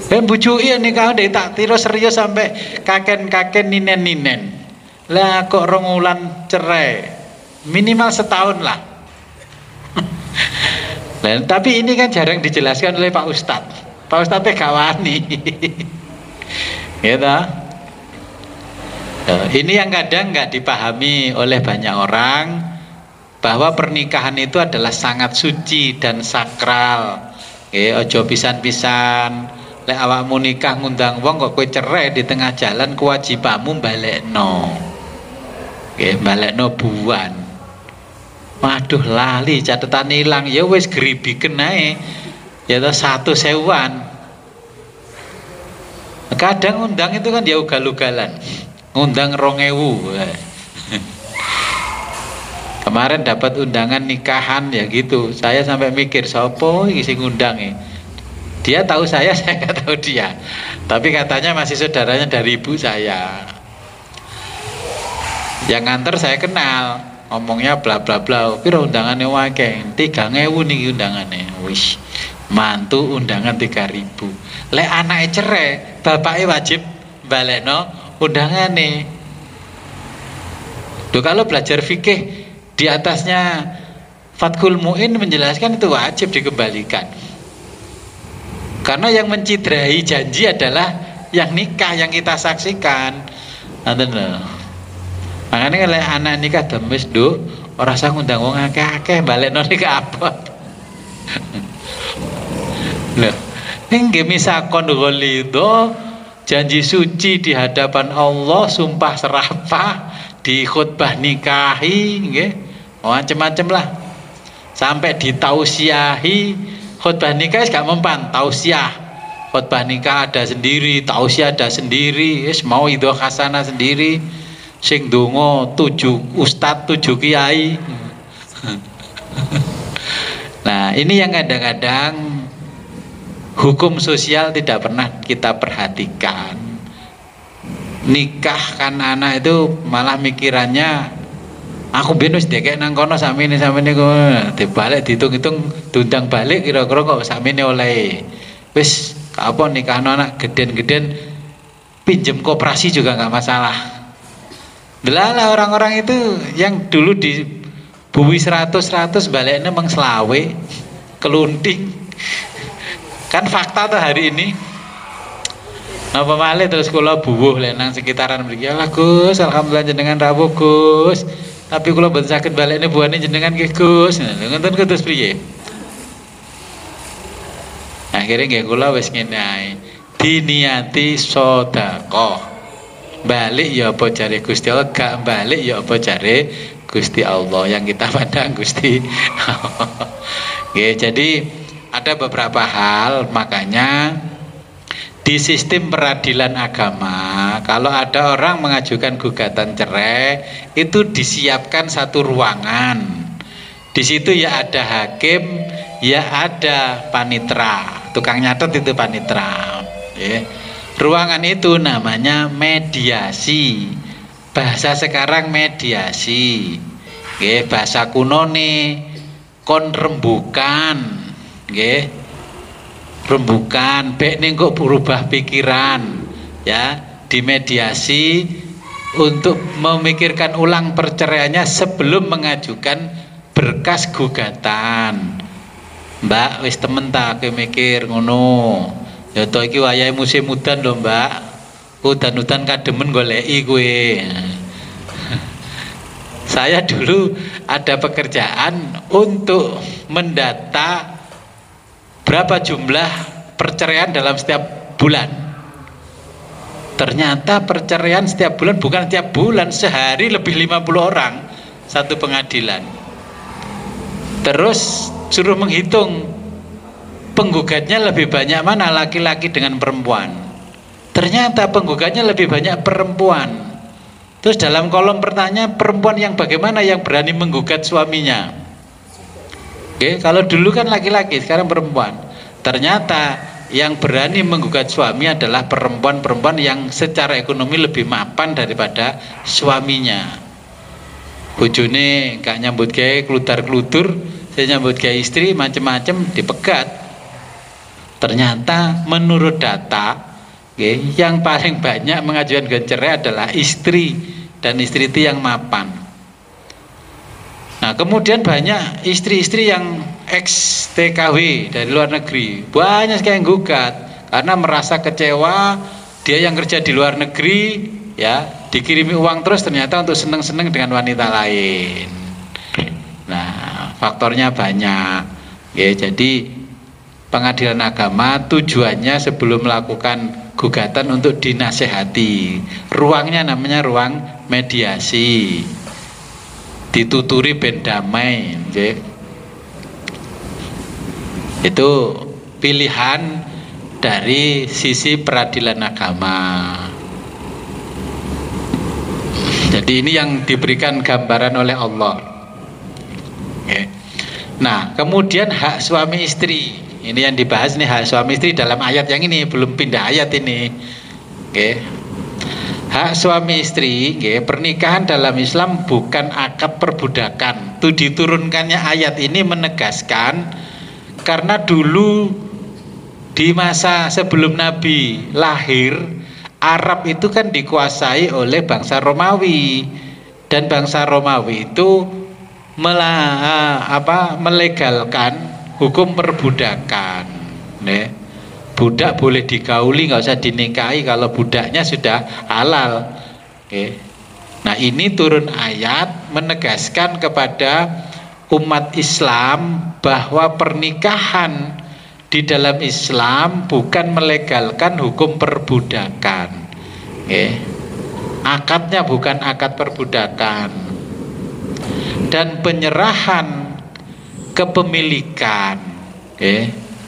Ben bujui nih kau deh tak tiro serius sampai kaken ninen. Lah kok 2 wulan cerai. Minimal setahun lah. Dan tapi ini kan jarang dijelaskan oleh Pak Ustadz. Pak Ustadz gak wani. Gitu. Ini yang kadang nggak dipahami oleh banyak orang, bahwa pernikahan itu adalah sangat suci dan sakral. Ojo pisan-pisan lek awakmu nikah ngundang wong kok kowe cerai di tengah jalan, kewajibanmu balekno. Balekno buan. Waduh lali catatan hilang ya wis geribiken ae. Ya toh 100.000-an. Kadang undang itu kan ya ugal-ugalan. Undang 2.000. Kemarin dapat undangan nikahan ya gitu. Saya sampai mikir sopo iki sing ngundang. Dia tahu saya nggak tahu dia. Tapi katanya masih saudaranya dari ibu saya. Yang nganter saya kenal, ngomongnya bla bla bla. Piro undangannya wakeng? 3.000 nih undangannya. Wis, mantu undangan 3.000. Lek anaknya cerai, bapaknya wajib balekno undangannya. Duh, kalau belajar fikih di atasnya Fathul Mu'in menjelaskan itu wajib dikembalikan. Karena yang mencidrai janji adalah yang nikah yang kita saksikan. Makanya kalau anak nikah demis do, orang sang ngundang wong akeh-akeh balekno nikah apa? Loh, ning misakon ghalido, janji suci di hadapan Allah, sumpah serapah di khutbah nikahi nggih. Macam-macam lah. Sampai ditausiahi khutbah nikah gak mempan, tausiah. Khutbah nikah ada sendiri, tausiah ada sendiri, wis mau idho hasanah sendiri. Sing donga 7 ustadz 7 kiai. Nah, ini yang kadang-kadang hukum sosial tidak pernah kita perhatikan. Nikahkan anak itu malah mikirannya aku binus dekek nang kono samene kok dibalik dihitung-hitung diundang balik kira-kira kok samene oleh. Wis apa nikahno anak geden-geden pinjem koperasi juga nggak masalah. Delalah orang-orang itu yang dulu di buwi 100 baliknya mengselawe kelunting. Kan fakta tuh hari ini. Napa malih terus kula buwuh lek nang sekitaran mriki. Lah Gus, alhamdulillah jenengan rawuh Gus. Tapi kula mboten saged balekne buane jenengan nggih Gus. Ngoten terus piye? Akhirnya nggih kula wis ngene ae. Diniati sedekah. Balik ya apa jare Gusti Allah, gak balik ya apa jare Gusti Allah, yang kita pandang Gusti Allah. Oke, jadi ada beberapa hal, makanya di sistem peradilan agama kalau ada orang mengajukan gugatan cerai itu disiapkan satu ruangan. Di situ ya ada hakim, ya ada panitera, tukang nyatet itu panitera. Ya. Ruangan itu namanya mediasi. Bahasa sekarang mediasi. Nggih, bahasa kuno nih kon rembukan. Nggih. Rembukan, bek ning kok berubah pikiran. Ya, dimediasi untuk memikirkan ulang perceraiannya sebelum mengajukan berkas gugatan. Mbak, wis temen tak mikir ngono. Ya to iki wayahe musim udan lho Mbak. Udan-udan kademen goleki kowe. Saya dulu ada pekerjaan untuk mendata berapa jumlah perceraian dalam setiap bulan. Ternyata perceraian setiap bulan, bukan setiap bulan, sehari lebih 50 orang satu pengadilan. Terus suruh menghitung penggugatnya lebih banyak mana, laki-laki dengan perempuan. Ternyata penggugatnya lebih banyak perempuan. Terus dalam kolom pertanyaan, perempuan yang bagaimana yang berani menggugat suaminya? Oke, kalau dulu kan laki-laki, sekarang perempuan. Ternyata yang berani menggugat suami adalah perempuan-perempuan yang secara ekonomi lebih mapan daripada suaminya. Bojone gak nyambut gawe klutar-klutur, saya nyambut gawe istri macam-macam dipegat. Ternyata menurut data yang paling banyak mengajukan gugatan cerai adalah istri, dan istri itu yang mapan. Nah, kemudian banyak istri-istri yang ex TKW dari luar negeri, banyak sekali yang gugat karena merasa kecewa. Dia yang kerja di luar negeri ya dikirimi uang terus, ternyata untuk seneng-seneng dengan wanita lain. Nah, faktornya banyak ya. Jadi pengadilan agama tujuannya sebelum melakukan gugatan untuk dinasehati. Ruangnya namanya ruang mediasi. dituturi ben damai, nggih. Itu pilihan dari sisi peradilan agama. Jadi ini yang diberikan gambaran oleh Allah. Okay. Nah, kemudian hak suami istri. Ini yang dibahas nih, hak suami istri dalam ayat yang ini, belum pindah ayat ini. Okay. Hak suami istri, okay, pernikahan dalam Islam bukan akad perbudakan. Itu diturunkannya ayat ini menegaskan karena dulu di masa sebelum Nabi lahir, Arab itu kan dikuasai oleh bangsa Romawi, dan bangsa Romawi itu melegalkan hukum perbudakan. Nih, budak boleh digauli, nggak usah dinikahi kalau budaknya sudah halal. Oke. Nah, ini turun ayat menegaskan kepada umat Islam bahwa pernikahan di dalam Islam bukan melegalkan hukum perbudakan. Akadnya bukan akad perbudakan. Dan penyerahan kepemilikan.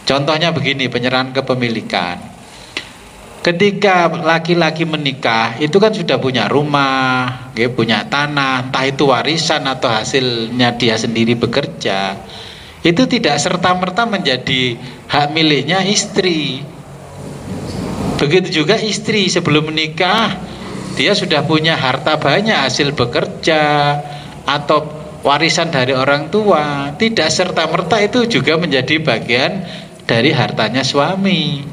Contohnya begini, penyerahan kepemilikan. Ketika laki-laki menikah, itu kan sudah punya rumah, punya tanah, entah itu warisan atau hasilnya dia sendiri bekerja. Itu tidak serta-merta menjadi hak miliknya istri. Begitu juga istri sebelum menikah, dia sudah punya harta banyak hasil bekerja atau warisan dari orang tua. Tidak serta-merta itu juga menjadi bagian dari hartanya suami.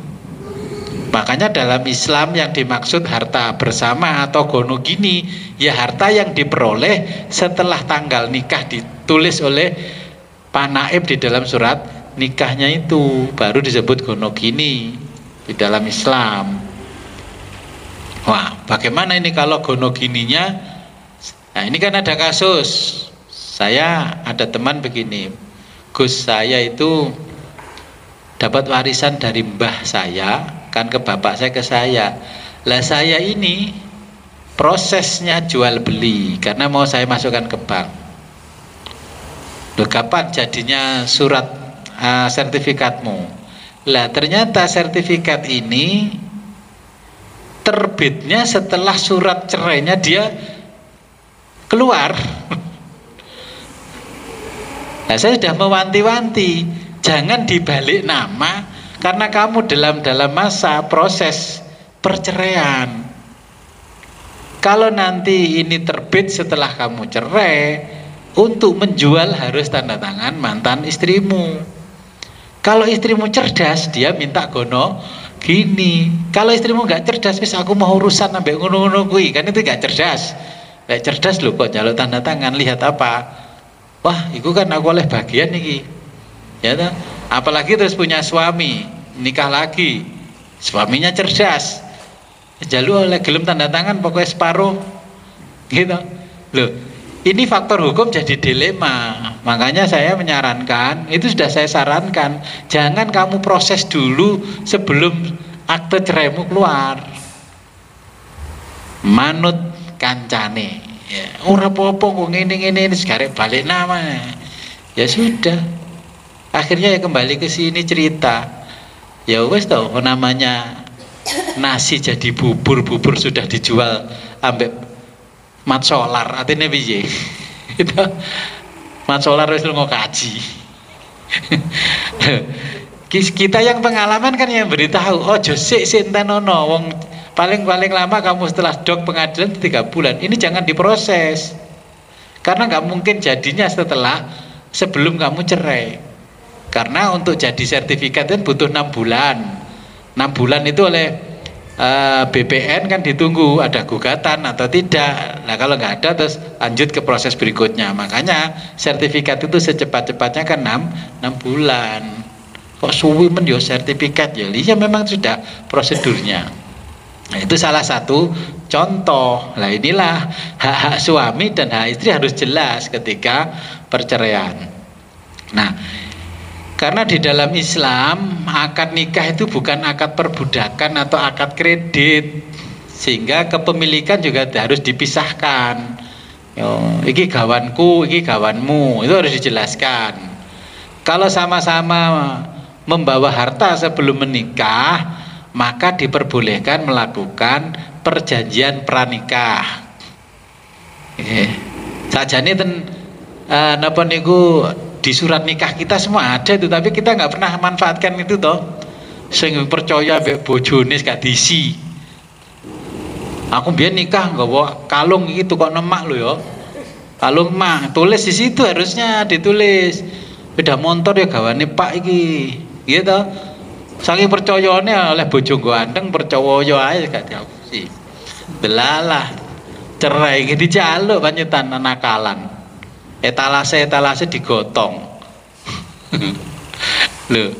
Makanya dalam Islam yang dimaksud harta bersama atau gonogini, ya harta yang diperoleh setelah tanggal nikah ditulis oleh Pak Naib di dalam surat nikahnya, itu baru disebut gonogini di dalam Islam. Wah, bagaimana ini kalau gonogininya? Nah, ini kan ada kasus. Saya ada teman begini, Gus, saya itu dapat warisan dari mbah saya, kan ke bapak saya ke saya. Lah saya ini prosesnya jual beli karena mau saya masukkan ke bank. Loh, kapan jadinya surat sertifikatmu? Lah ternyata sertifikat ini terbitnya setelah surat cerainya dia keluar. Nah, saya sudah mewanti-wanti, jangan dibalik nama karena kamu dalam masa proses perceraian. Kalau nanti ini terbit setelah kamu cerai, untuk menjual harus tanda tangan mantan istrimu. Kalau istrimu cerdas, dia minta gono gini. Kalau istrimu nggak cerdas, wis aku mau urusan sampai ngono-ngono kuwi, kan itu nggak cerdas. Nggak cerdas loh kok jaluk tanda tangan, lihat apa? Wah, itu kan aku oleh bagian nih. Ya toh? Apalagi terus punya suami, nikah lagi. Suaminya cerdas. Jaluk oleh gelem tanda tangan pokoknya separuh. Gitu. Loh, ini faktor hukum jadi dilema. Makanya saya menyarankan, itu sudah saya sarankan, jangan kamu proses dulu sebelum akte ceraimu keluar. Manut kancane. Ya, ora apa-apa kok ngene-ngene sekarang balik nama. Ya sudah. Akhirnya ya kembali ke sini cerita. Ya wes tau namanya nasi jadi bubur sudah dijual ambek mat solar, artinya piye? Itu mat solar wis lunga kaji. Kita yang pengalaman kan yang beritahu, oh sik entenono wong paling lama kamu setelah dok pengadilan 3 bulan. Ini jangan diproses. Karena nggak mungkin jadinya sebelum kamu cerai. Karena untuk jadi sertifikat kan butuh 6 bulan. 6 bulan itu oleh BPN kan ditunggu ada gugatan atau tidak. Nah kalau nggak ada terus lanjut ke proses berikutnya. Makanya sertifikat itu secepat-cepatnya kan 6 bulan. Kok suwi men yo sertifikat ya? Iya memang sudah prosedurnya. Nah, itu salah satu contoh. Nah inilah hak-hak suami dan hak istri harus jelas ketika perceraian. Nah, karena di dalam Islam akad nikah itu bukan akad perbudakan atau akad kredit, sehingga kepemilikan juga harus dipisahkan. Yo, iki gawanku, iki gawanmu, itu harus dijelaskan. Kalau sama-sama membawa harta sebelum menikah, maka diperbolehkan melakukan perjanjian pranikah. Sajane ten napa niku di surat nikah kita semua ada itu, tapi kita nggak pernah manfaatkan itu toh. Sing percaya mbek bojone gak diisi. Aku biar nikah nggawa kalung itu kok nemak lo ya. Kalung mah tulis di situ, harusnya ditulis. Beda motor ya gawane Pak iki. Gitu. Saking percayane oleh bojo ganteng percaya ae gak diapusi. Delalah. Cerai iki dijaluk pancetan nakalan. Etalase digotong. Loh.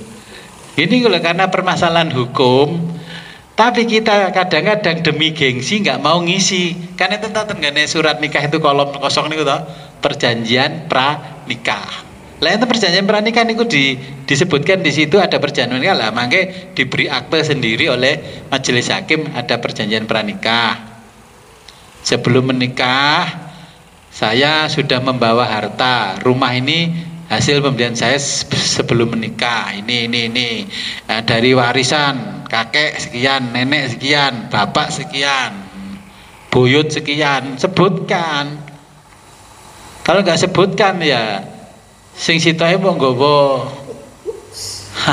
Ini kalau karena permasalahan hukum. Tapi kita kadang-kadang demi gengsi nggak mau ngisi, kan itu tenggane surat nikah itu kolom kosong nih toh, perjanjian pranikah. Lah itu perjanjian pranikah niku disebutkan di situ ada perjanjian pranikah lah, makanya diberi akte sendiri oleh majelis hakim ada perjanjian pranikah. Sebelum menikah saya sudah membawa harta, rumah ini hasil pembelian saya sebelum menikah, ini. Nah, dari warisan kakek sekian, nenek sekian, bapak sekian, buyut sekian, sebutkan. Kalau nggak sebutkan ya sing sitoke mau nggowo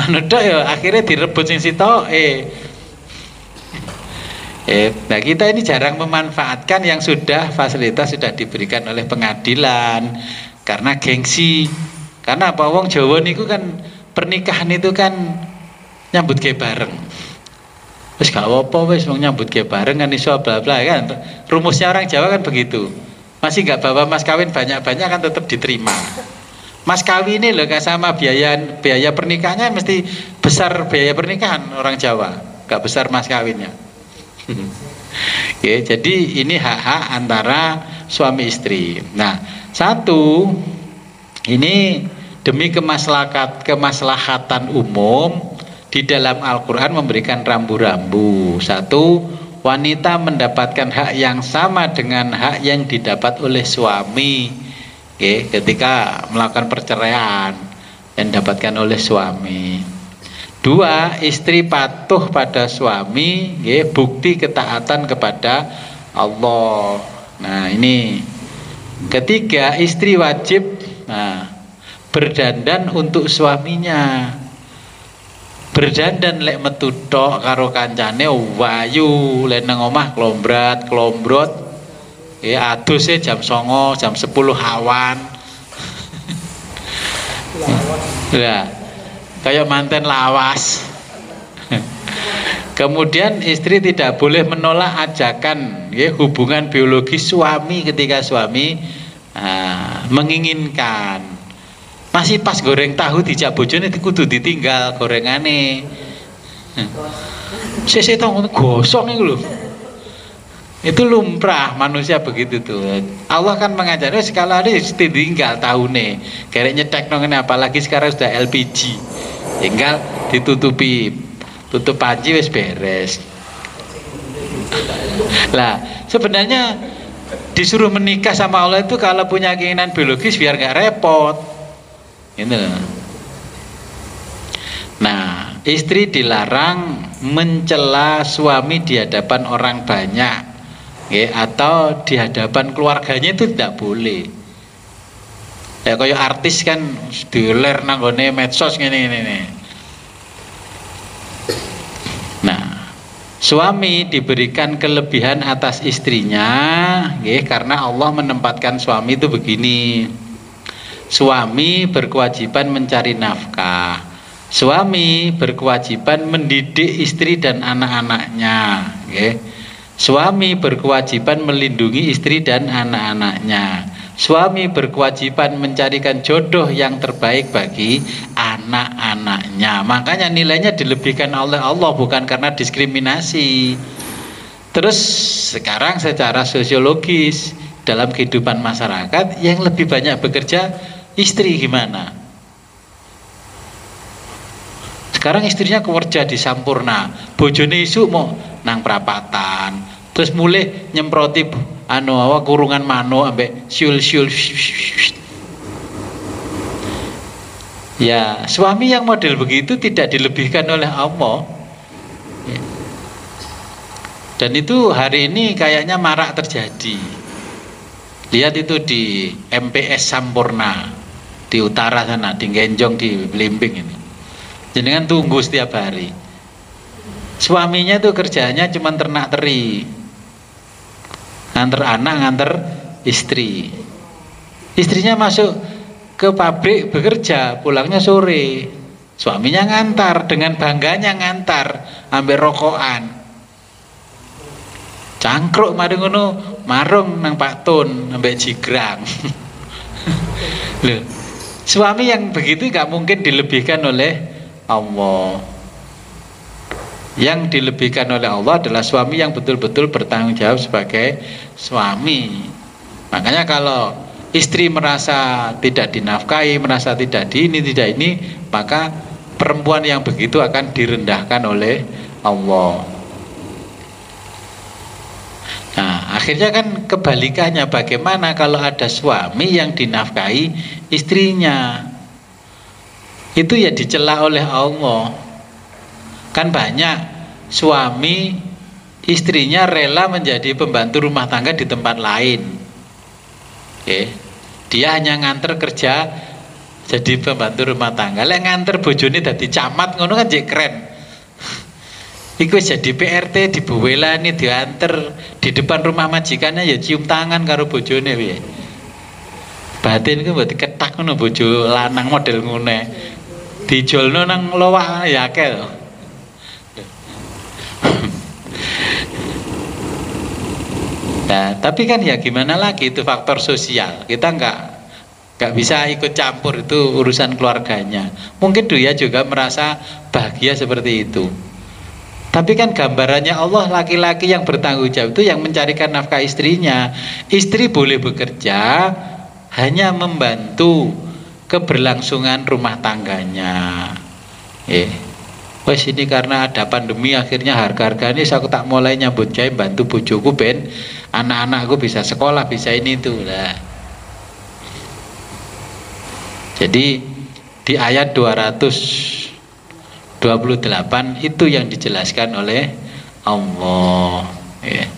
anu tok ya akhirnya direbut sing sitoke. Nah kita ini jarang memanfaatkan yang fasilitas sudah diberikan oleh pengadilan karena gengsi. Karena apa, wong Jawa niku kan pernikahan itu kan nyambut gawe bareng. Wis gak apa-apa wis wong nyambut gawe bareng kan iso bla bla kan. Rumusnya orang Jawa kan begitu. Masih gak bawa mas kawin banyak-banyak kan tetap diterima. Mas kawin ini loh gak sama biaya pernikahannya mesti besar biaya pernikahan orang Jawa, gak besar mas kawinnya. Oke, jadi ini hak-hak antara suami istri. Nah, satu ini demi kemaslahatan umum di dalam Al-Quran memberikan rambu-rambu. Satu, wanita mendapatkan hak yang sama dengan hak yang didapat oleh suami. Oke, ketika melakukan perceraian yang didapatkan oleh suami. Dua, istri patuh pada suami, bukti ketaatan kepada Allah. Nah ini. Ketiga, istri wajib berdandan untuk suaminya. Berdandan lek metu tok karo kancane wayu, lek nang omah klombrot. Aduse jam 09.00, jam 10 awan. Lah, kayak manten lawas. Kemudian istri tidak boleh menolak ajakan hubungan biologis suami ketika suami menginginkan. Masih pas goreng tahu dijak bojone kudu ditinggal gorengane. Sesuk tong gosong iku lho. Itu lumrah manusia begitu tuh. Allah kan mengajarnya sekali hari ditinggal tahune. Gerek nyetek ngene apalagi sekarang sudah LPG. Tinggal tutup panci wis beres. Lah, sebenarnya disuruh menikah sama Allah itu kalau punya keinginan biologis biar nggak repot. Gitu. Nah, istri dilarang mencela suami di hadapan orang banyak, atau di hadapan keluarganya itu tidak boleh. Ya kayak artis kan diuler nanggone medsos ngene. Nah, suami diberikan kelebihan atas istrinya, karena Allah menempatkan suami itu begini. Suami berkewajiban mencari nafkah. Suami berkewajiban mendidik istri dan anak-anaknya. Suami berkewajiban melindungi istri dan anak-anaknya. Suami berkewajiban mencarikan jodoh yang terbaik bagi anak-anaknya. Makanya nilainya dilebihkan oleh Allah, bukan karena diskriminasi. Terus sekarang secara sosiologis dalam kehidupan masyarakat yang lebih banyak bekerja istri gimana? Sekarang istrinya kerja di Sampurna, bojone isu mau nang perapatan, Terus mulai nyemproti kurungan mano ambek siul. Ya, suami yang model begitu tidak dilebihkan oleh Allah. Ya. Dan itu hari ini kayaknya marak terjadi. Lihat itu di MPS Sampurna di utara sana, di Genjong, di Blimbing ini. Jenengan tunggu setiap hari. Suaminya tuh kerjanya cuma ternak teri, nganter anak, nganter istri. Istrinya masuk ke pabrik bekerja, pulangnya sore. Suaminya ngantar, dengan bangganya ngantar, ambil rokokan. Cangkruk mari ngono, marung nang Pak Tun, ambek jigrang. Loh, suami yang begitu gak mungkin dilebihkan oleh Allah. Yang dilebihkan oleh Allah adalah suami yang betul-betul bertanggung jawab sebagai suami. Makanya kalau istri merasa tidak dinafkahi, merasa tidak tidak ini, maka perempuan yang begitu akan direndahkan oleh Allah. Nah, akhirnya kan kebalikannya, bagaimana kalau ada suami yang dinafkahi istrinya? Itu ya dicela oleh Allah. Kan banyak suami istrinya rela menjadi pembantu rumah tangga di tempat lain. Oke. Dia hanya nganter kerja jadi pembantu rumah tangga. Lek nganter bojone dadi camat ngono kan jek keren. Iku jadi PRT dibuwelani dianter di depan rumah majikannya ya cium tangan karo bojone piye. Batin ku mbok diketak ngono bojo lanang model ngene. Dijolno nang lowak ya akeh. Nah, tapi kan ya gimana lagi, itu faktor sosial. Kita nggak bisa ikut campur, itu urusan keluarganya. Mungkin dia juga merasa bahagia seperti itu. Tapi kan gambarannya Allah, laki-laki yang bertanggung jawab itu yang mencarikan nafkah istrinya. Istri boleh bekerja, hanya membantu keberlangsungan rumah tangganya. Wes ini karena ada pandemi akhirnya harga-harga ini aku tak mulai nyambut gawe bantu bojoku ben anak-anakku bisa sekolah, bisa ini itu lah. Jadi di ayat 228 itu yang dijelaskan oleh Allah. Ya.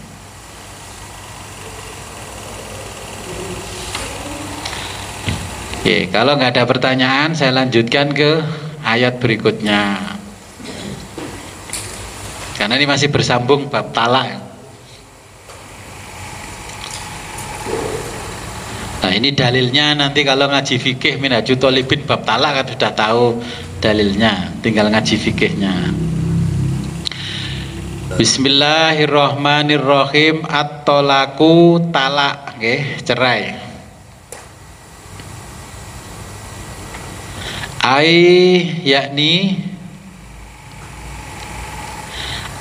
Oke, kalau nggak ada pertanyaan saya lanjutkan ke ayat berikutnya. Karena ini masih bersambung bab talak. Nah, ini dalilnya nanti kalau ngaji fikih Minhajul Thalibin bab talak kan sudah tahu dalilnya, tinggal ngaji fikihnya. Bismillahirrahmanirrahim. At-tolaku talak, okay, cerai. Yakni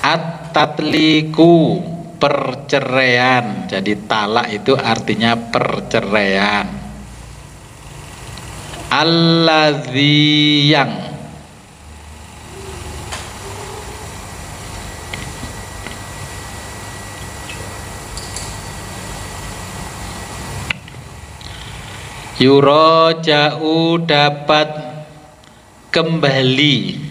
at-tatliku, perceraian. Jadi talak itu artinya perceraian. Alladzi yang yuroja'u dapat kembali.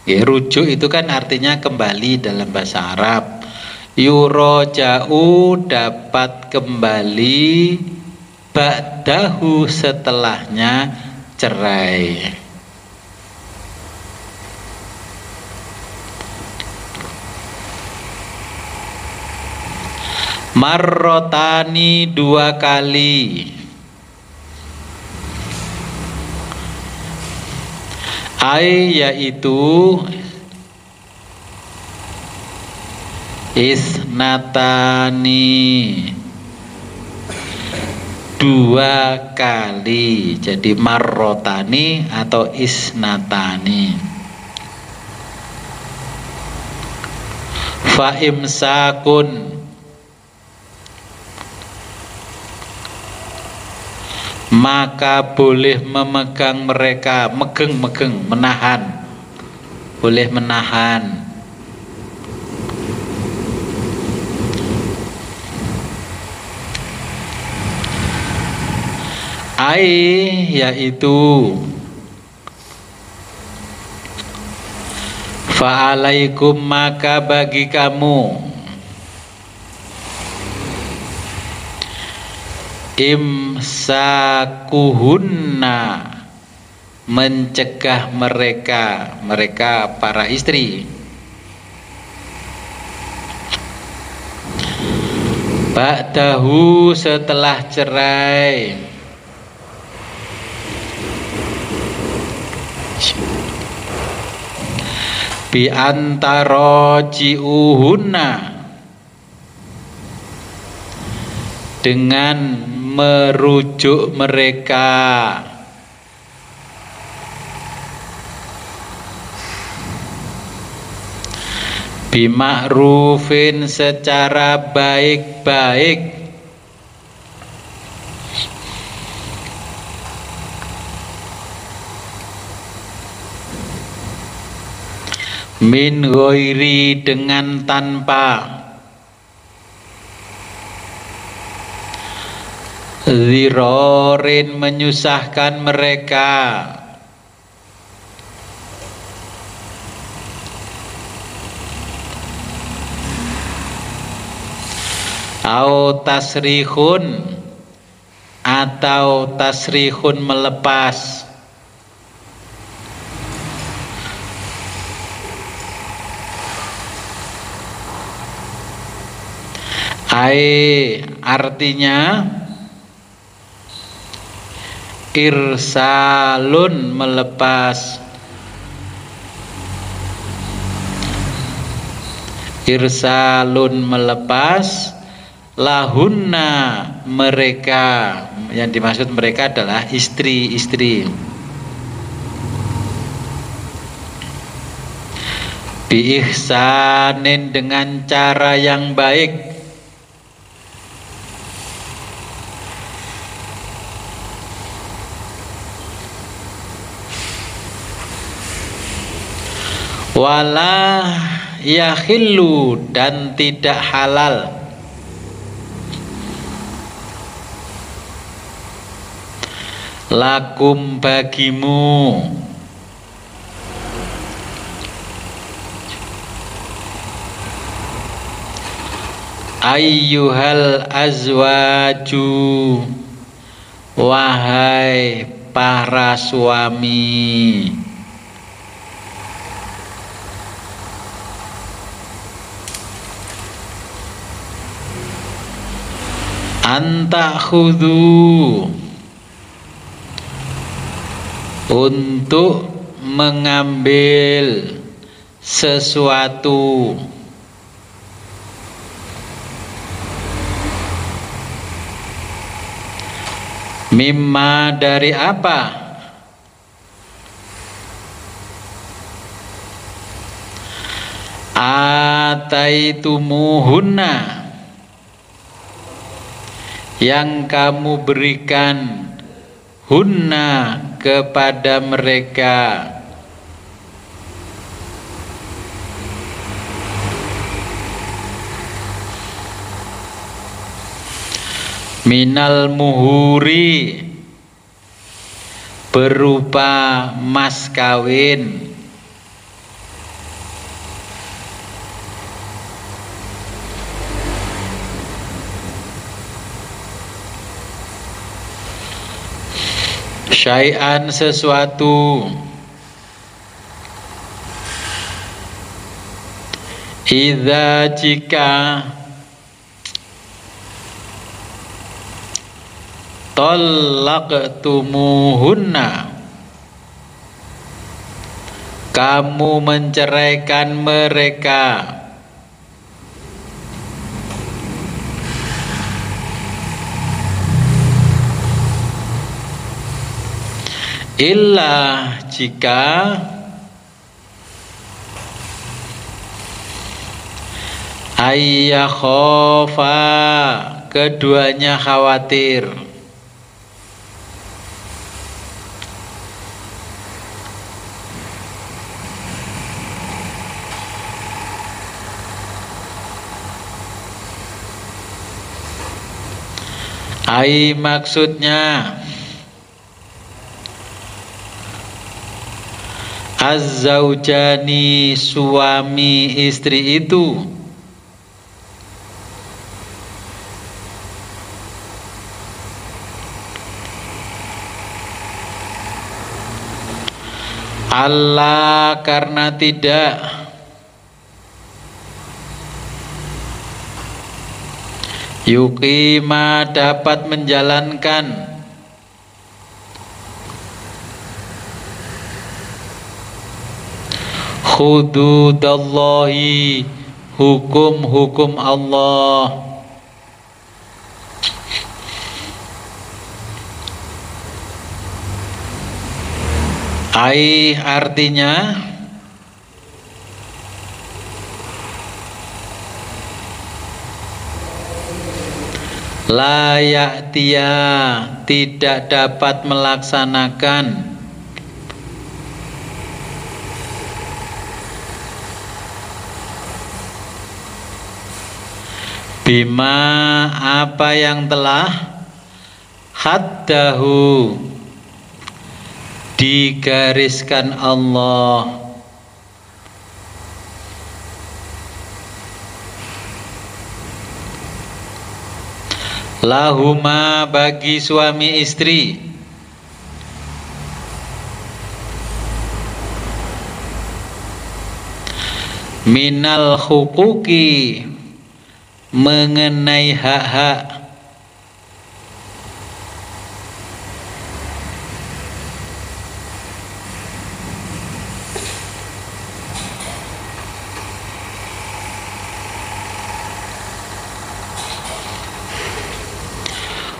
Ya, rujuk itu kan artinya kembali dalam bahasa Arab. Yuroja'u dapat kembali, ba'dahu setelahnya cerai. Marrotani, dua kali. Yaitu isnatani, dua kali. Jadi marrotani atau isnatani. Fa imsakun, maka boleh memegang mereka, menahan, boleh menahan. yaitu fa'alaikum maka bagi kamu imsakuhunna mencegah mereka para istri ba'dahu setelah cerai bi antara ji'uhunna dengan merujuk mereka bima'rufin secara baik-baik min ghairi dengan tanpa zirorin menyusahkan mereka au tasrihun atau tasrihun melepas artinya irsalun melepas lahunna mereka, yang dimaksud mereka adalah istri-istri biihsanin dengan cara yang baik wala yakhillu dan tidak halal lakum bagimu ayyuhal azwaju wahai para suami antakhudhu untuk mengambil sesuatu mimma dari apa ataitumuhunna yang kamu berikan hunna kepada mereka minal muhuri berupa mas kawin syai'an sesuatu idza jika talaqtumuhunna kamu menceraikan mereka illa jika ayyakhofa keduanya khawatir maksudnya Az-zaujani, suami istri itu Allah, karena tidak yuqima, dapat menjalankan hududallahi, hukum-hukum Allah. Ai artinya la ya'tiya, tidak dapat melaksanakan bima, apa yang telah haddahu, digariskan Allah. Lahuma, bagi suami istri, minal hukuki, mengenai hak-hak,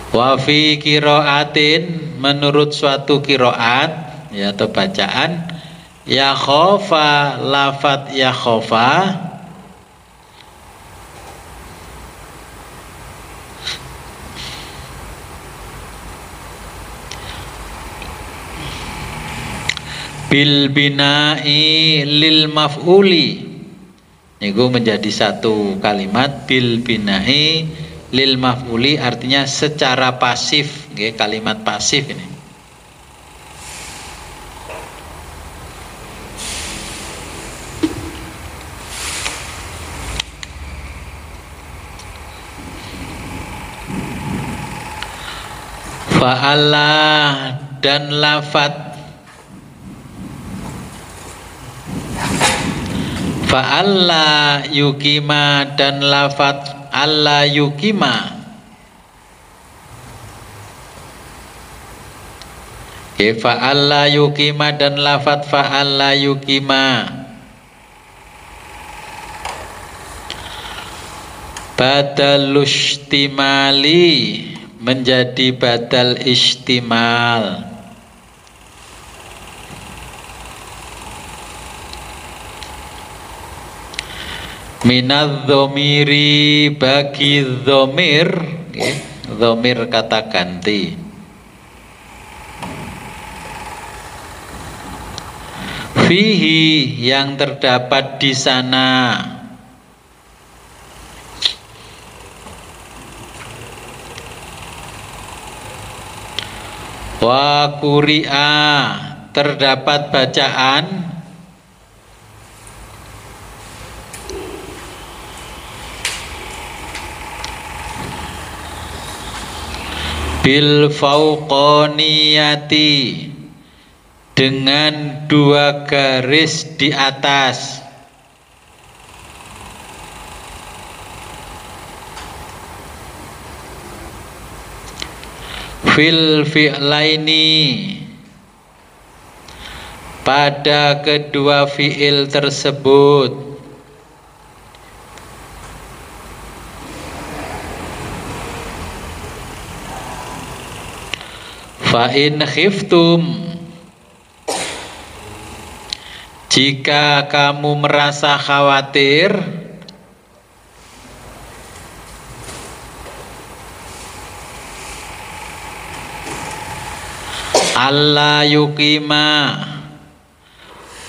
wa fi qiraatin, menurut suatu qiraat ya atau bacaan, ya khofa, lafat ya khofa bil binai lil maf'uli, niku menjadi satu kalimat bil binai lil maf'uli, artinya secara pasif, nggih, kalimat pasif ini. Fa'ala, dan lafat fa'alla yukima, dan lafat alla yukima, fa'alla yukima, dan lafat fa'alla yukima badal istimali, menjadi badal istimal. Minadh dhomiri, bagi dhomir, dhomir kata ganti, fihi, yang terdapat di sana, wa quri'a, terdapat bacaan, bil fauqaniyati, dengan dua garis di atas, fil fi'laini, pada kedua fi'il tersebut, fa in khiftum, jika kamu merasa khawatir, alla yuqima,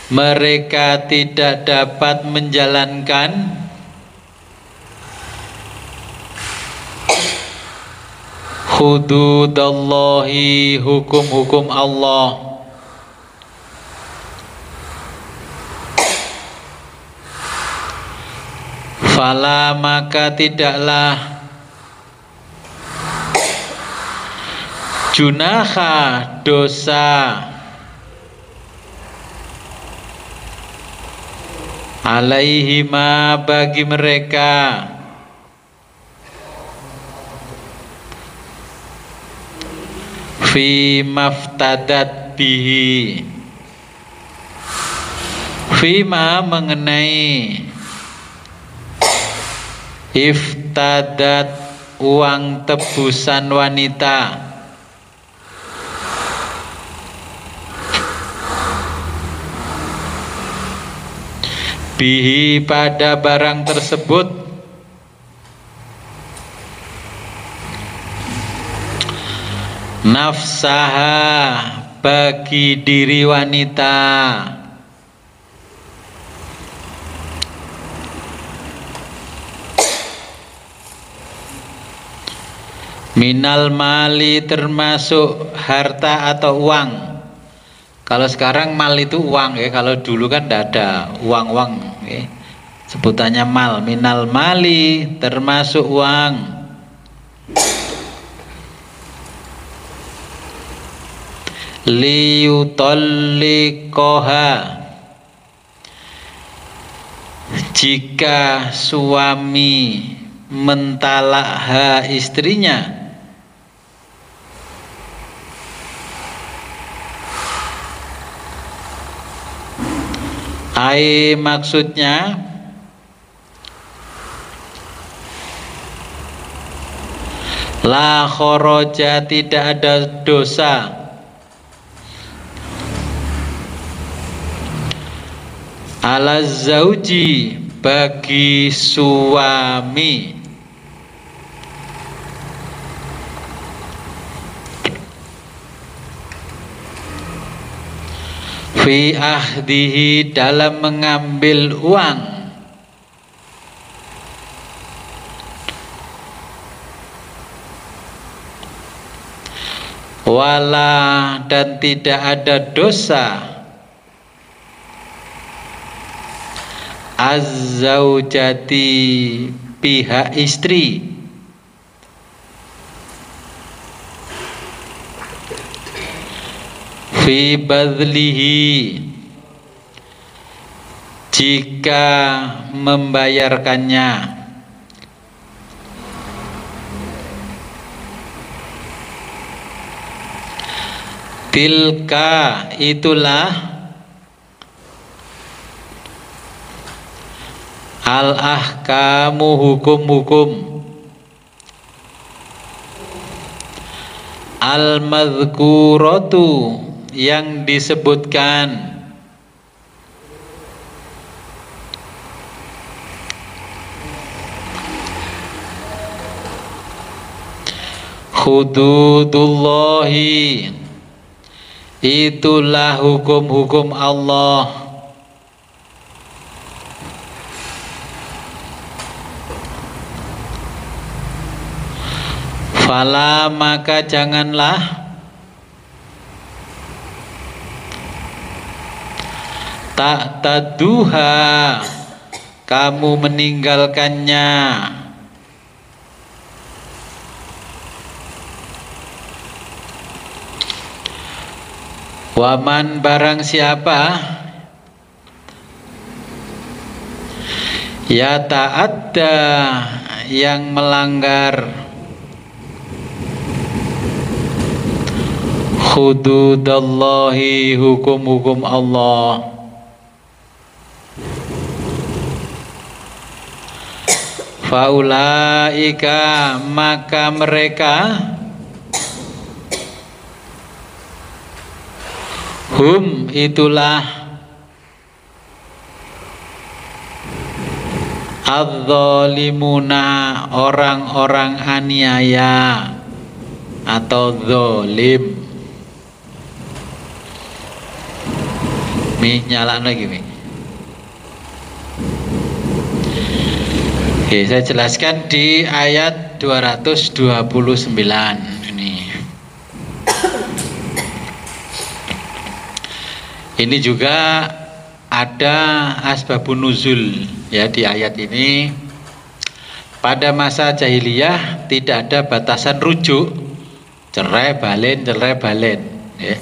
mereka tidak dapat menjalankan hududallahi, hukum-hukum Allah, Fala maka tidaklah junaha dosa alaihima bagi mereka fi maftadat bihi fima mengenai iftadat uang tebusan wanita bihi pada barang tersebut nafsaha bagi diri wanita minal mali termasuk harta atau uang. Kalau sekarang mal itu uang ya, kalau dulu kan tidak ada uang-uang ya. Sebutannya mal, minal mali termasuk uang. Liyutallikoha jika suami mentalakha istrinya maksudnya la khoroja tidak ada dosa ala zauji bagi suami fi ahdihi dalam mengambil uang wala dan tidak ada dosa az-zaujati pihak istri fi badlihi jika membayarkannya tilka itulah al-ahkamu hukum-hukum al-madhkuratu yang disebutkan hududullahi itulah hukum-hukum Allah fala maka janganlah tak taduha kamu meninggalkannya waman barang siapa ya ta'adda yang melanggar hududallahi hukum-hukum Allah faulaika maka mereka hum itulah adz-zalimuna orang-orang aniaya atau zalim. Mi nyala lagi mi. Oke, saya jelaskan di ayat 229 ini. Ini juga ada asbabun nuzul ya di ayat ini. pada masa jahiliyah tidak ada batasan rujuk, cerai balen ya.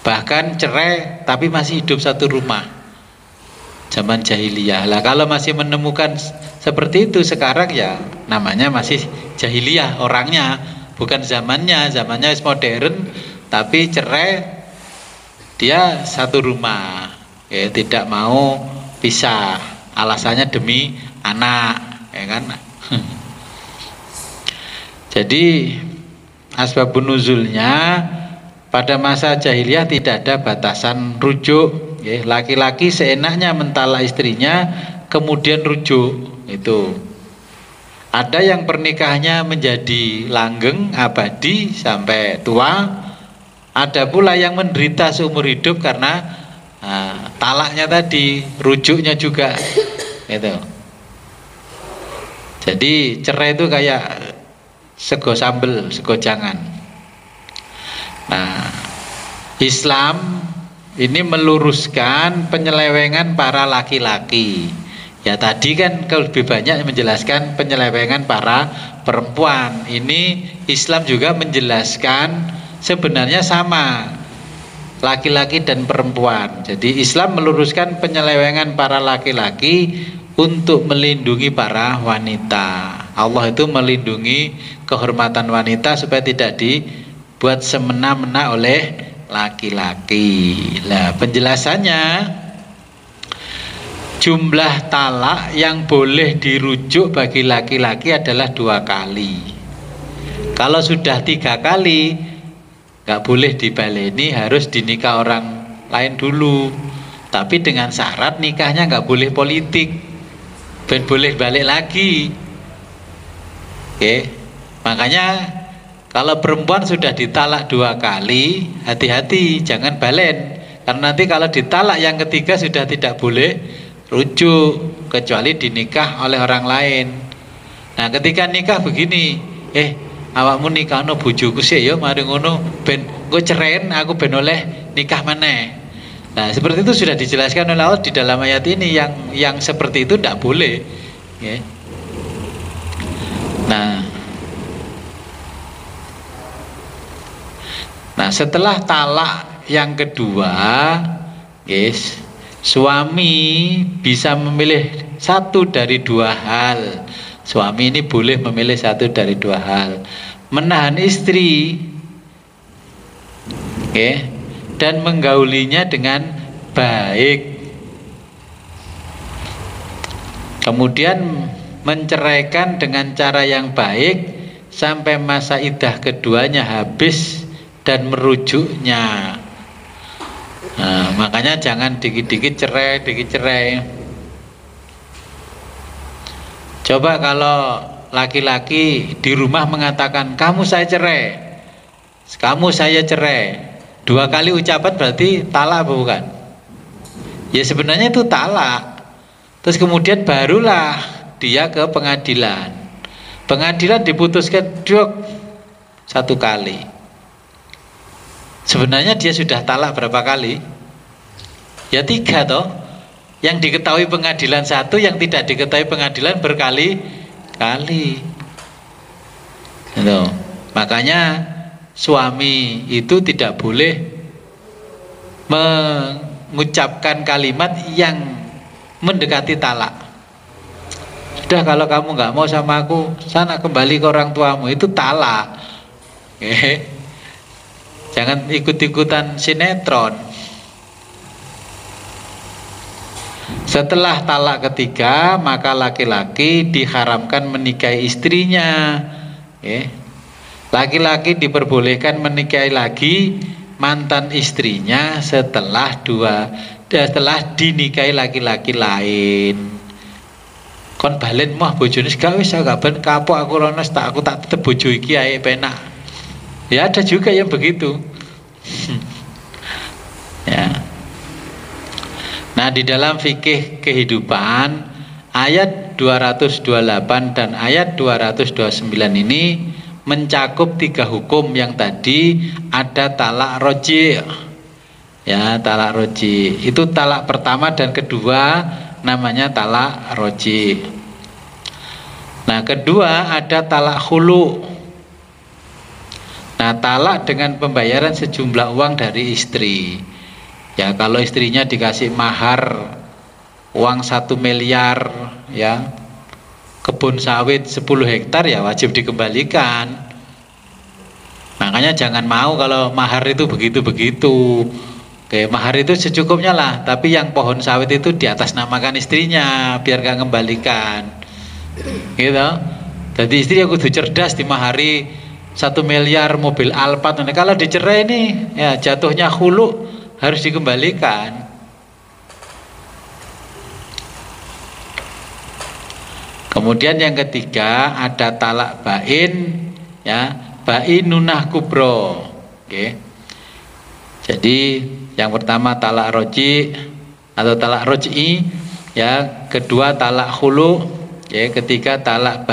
Bahkan cerai tapi masih hidup satu rumah zaman jahiliyah. Lah kalau masih menemukan seperti itu sekarang ya namanya masih jahiliyah orangnya, bukan zamannya modern tapi cerai dia satu rumah ya, tidak mau pisah, alasannya demi anak ya kan. Jadi asbabun nuzulnya pada masa jahiliyah tidak ada batasan rujuk ya. Laki-laki seenaknya mentalak istrinya kemudian rujuk itu. Ada yang pernikahannya menjadi langgeng abadi sampai tua, ada pula yang menderita seumur hidup karena talaknya tadi, rujuknya juga itu. Jadi cerai itu kayak sego sambel, sego jangan. Nah, Islam ini meluruskan penyelewengan para laki-laki. Ya tadi kan lebih banyak menjelaskan penyelewengan para perempuan. Ini Islam juga menjelaskan sebenarnya sama laki-laki dan perempuan. Jadi Islam meluruskan penyelewengan para laki-laki untuk melindungi para wanita. Allah itu melindungi kehormatan wanita supaya tidak dibuat semena-mena oleh laki-laki. Nah, penjelasannya jumlah talak yang boleh dirujuk bagi laki-laki adalah 2 kali. Kalau sudah 3 kali nggak boleh dibaleni, harus dinikah orang lain dulu. Tapi dengan syarat nikahnya nggak boleh politik. Ben boleh balik lagi. Oke. Makanya kalau perempuan sudah ditalak 2 kali, hati-hati jangan balen. Karena nanti kalau ditalak yang ketiga sudah tidak boleh rujuk kecuali dinikah oleh orang lain. Nah, ketika nikah begini, awakmu nikahno bojoku sih ya mari ngono ben engko ceren aku ben oleh nikah maneh. Nah, seperti itu sudah dijelaskan oleh Allah di dalam ayat ini, yang seperti itu tidak boleh ya. Nah, setelah talak yang kedua, guys, suami bisa memilih satu dari 2 hal. Suami ini boleh memilih satu dari 2 hal: menahan istri dan menggaulinya dengan baik, kemudian menceraikan dengan cara yang baik sampai masa iddah keduanya habis dan merujuknya. Nah, makanya jangan dikit-dikit cerai. Coba kalau laki-laki di rumah mengatakan kamu saya cerai, 2 kali ucapan berarti talak apa bukan? Ya sebenarnya itu talak. Terus kemudian barulah dia ke pengadilan. Pengadilan diputuskan 1 kali. Sebenarnya dia sudah talak berapa kali? Ya 3 toh. Yang diketahui pengadilan 1, yang tidak diketahui pengadilan berkali-kali. Gitu. Makanya suami itu tidak boleh mengucapkan kalimat yang mendekati talak. Sudah, kalau kamu nggak mau sama aku, sana kembali ke orang tuamu, itu talak. Jangan ikut-ikutan sinetron. Setelah talak ketiga, maka laki-laki diharamkan menikahi istrinya. Laki-laki diperbolehkan menikahi lagi mantan istrinya setelah dinikahi laki-laki lain. Kon balen mah bojone gak wis gak ben kapok aku rono aku tak tetep bojo iki ae penak. Ya ada juga yang begitu. Ya. Nah, di dalam fikih kehidupan ayat 228 dan ayat 229 ini mencakup 3 hukum yang tadi ada talak roji. Ya, talak roji. Itu talak pertama dan kedua namanya talak roji. Nah, kedua ada talak khulu. Nah, talak dengan pembayaran sejumlah uang dari istri. Ya, kalau istrinya dikasih mahar uang 1 miliar, ya, kebun sawit 10 hektar, ya wajib dikembalikan. Makanya jangan mau kalau mahar itu begitu-begitu. Oke, mahar itu secukupnya lah, tapi yang pohon sawit itu di atas namakan istrinya biar gak kembalikan. Gitu. Jadi istri yang kudu cerdas, dimahari 1 miliar mobil Alphard. Nah, kalau dicerai nih, ya jatuhnya khulu, harus dikembalikan. Kemudian yang ketiga ada talak bain, ya, bainunah kubro. Oke. Jadi yang pertama talak roji atau talak roj'i, ya, kedua talak khulu, ya, ketiga talak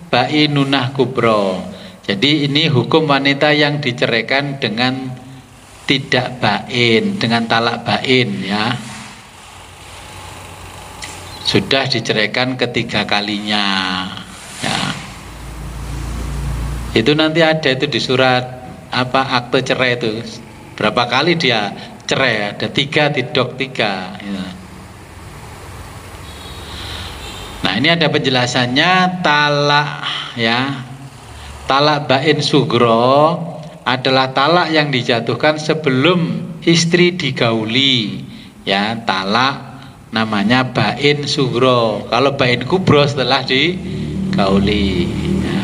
bainunah kubro. Jadi ini hukum wanita yang diceraikan dengan tidak bain, dengan talak bain, ya. Sudah diceraikan ketiga kalinya, ya. Itu nanti ada itu di surat apa akte cerai itu. Berapa kali dia cerai? Ada 3, tidak 3. Ya. Nah, ini ada penjelasannya. Talak, ya, talak bain sugro adalah talak yang dijatuhkan sebelum istri digauli, ya, talak namanya bain sugro. Kalau bain kubro setelah digauli, ya.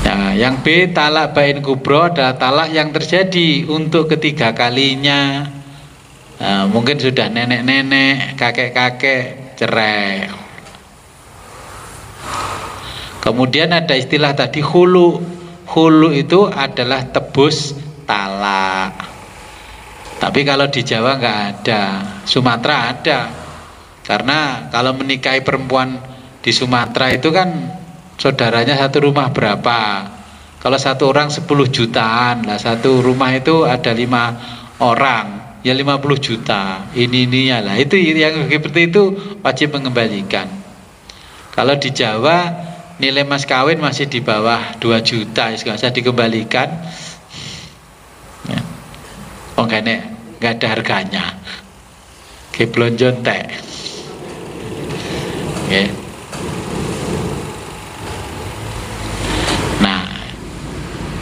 Nah, yang B, talak bain kubro adalah talak yang terjadi untuk ketiga kalinya. Nah, mungkin sudah nenek-nenek, kakek-kakek cerai. Kemudian ada istilah tadi khulu. Khulu itu adalah tebus talak. Tapi kalau di Jawa nggak ada, Sumatera ada. Karena kalau menikahi perempuan di Sumatera itu kan saudaranya satu rumah berapa? Kalau satu orang 10 jutaan, lah satu rumah itu ada 5 orang, ya 50 juta. Ini lah. Itu yang seperti itu wajib mengembalikan. Kalau di Jawa nilai mas kawin masih di bawah 2 juta, nggak usah dikembalikan. Ya. Oh nggak ada harganya. Kayak blonjon teh. Okay.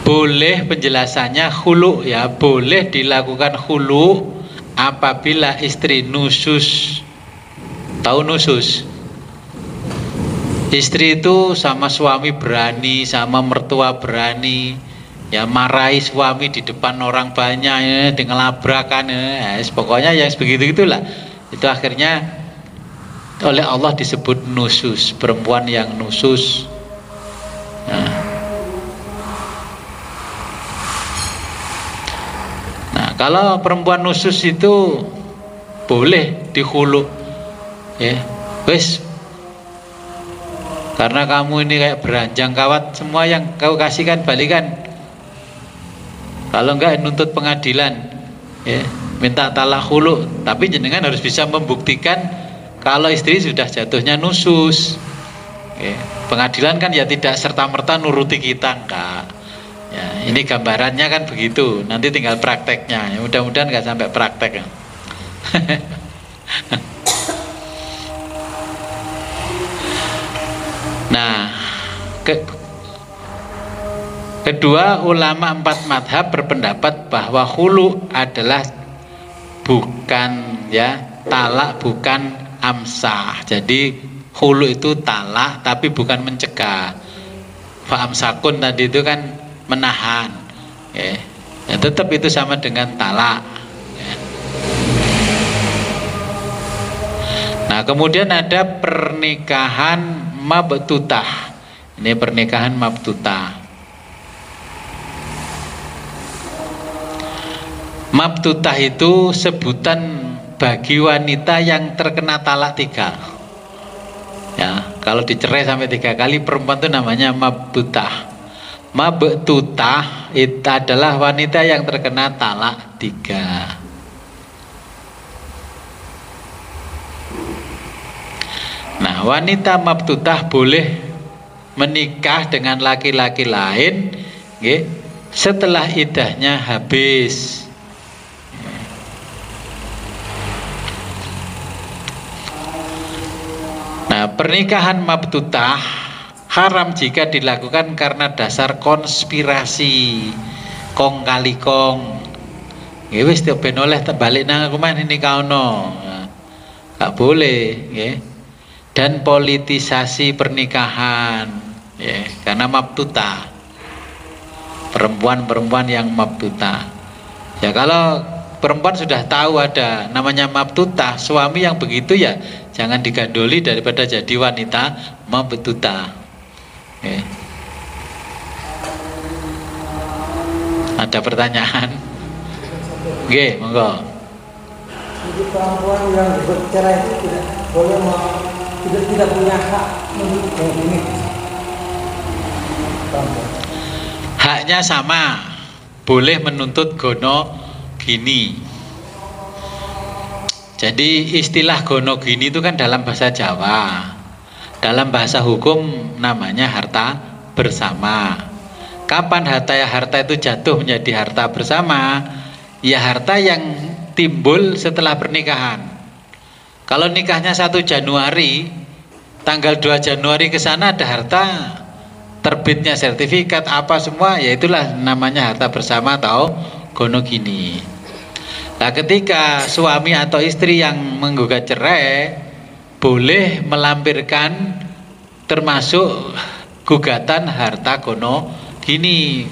Boleh penjelasannya khulu, ya, boleh dilakukan khulu apabila istri nusus. Tahu nusus? Istri itu sama suami berani, sama mertua berani, ya, marahi suami di depan orang banyak, ya, dengan labrakan, ya, pokoknya yang begitu itulah. Itu akhirnya oleh Allah disebut nusus, perempuan yang nusus. Nah, kalau perempuan nusus itu boleh dihulu, ya, wes, karena kamu ini kayak beranjang kawat, semua yang kau kasihkan balikan. Kalau enggak nuntut pengadilan, ya, minta talak hulu. Tapi jenengan harus bisa membuktikan kalau istri sudah jatuhnya nusus. Ya, pengadilan kan ya tidak serta-merta nuruti kita, enggak. Ya, ini gambarannya kan begitu. Nanti tinggal prakteknya. Ya, mudah-mudahan nggak sampai praktek. Nah, kedua, ulama 4 madhab berpendapat bahwa khulu adalah bukan, ya, talak, bukan amsah. Jadi khulu itu talak tapi bukan mencegah. Fa'amsakun tadi itu kan menahan, ya. Ya, tetap itu sama dengan talak, ya. Nah, kemudian ada pernikahan mabtutah. Ini pernikahan mabtutah. Mabtutah itu sebutan bagi wanita yang terkena talak 3. Ya, kalau dicerai sampai 3 kali, perempuan itu namanya mabtutah. Mabtutah itu adalah wanita yang terkena talak 3. Nah, wanita mabtutah boleh menikah dengan laki-laki lain nggih, setelah iddahnya habis. Nah, pernikahan mabtutah haram jika dilakukan karena dasar konspirasi, kong kali kong. Nggih wis ben oleh balik nang aku man ini kaono. Gak boleh, nggih. Dan politisasi pernikahan, ya, karena mabtutah. Perempuan-perempuan yang mabtutah. Ya kalau perempuan sudah tahu ada namanya mabtutah, suami yang begitu ya jangan digandoli daripada jadi wanita mabtutah. Okay. Ada pertanyaan? Oke, monggo. Jadi perempuan yang bercerai itu tidak boleh tidak punya hak menuntut ini. Haknya sama, boleh menuntut gono gini. Jadi istilah gono gini itu kan dalam bahasa Jawa. Dalam bahasa hukum namanya harta bersama. Kapan harta itu jatuh menjadi harta bersama? Ya harta yang timbul setelah pernikahan. Kalau nikahnya 1 Januari, tanggal 2 Januari ke sana ada harta, terbitnya sertifikat apa semua, ya itulah namanya harta bersama atau gono gini. Nah, ketika suami atau istri yang menggugat cerai boleh melampirkan termasuk gugatan harta gono gini.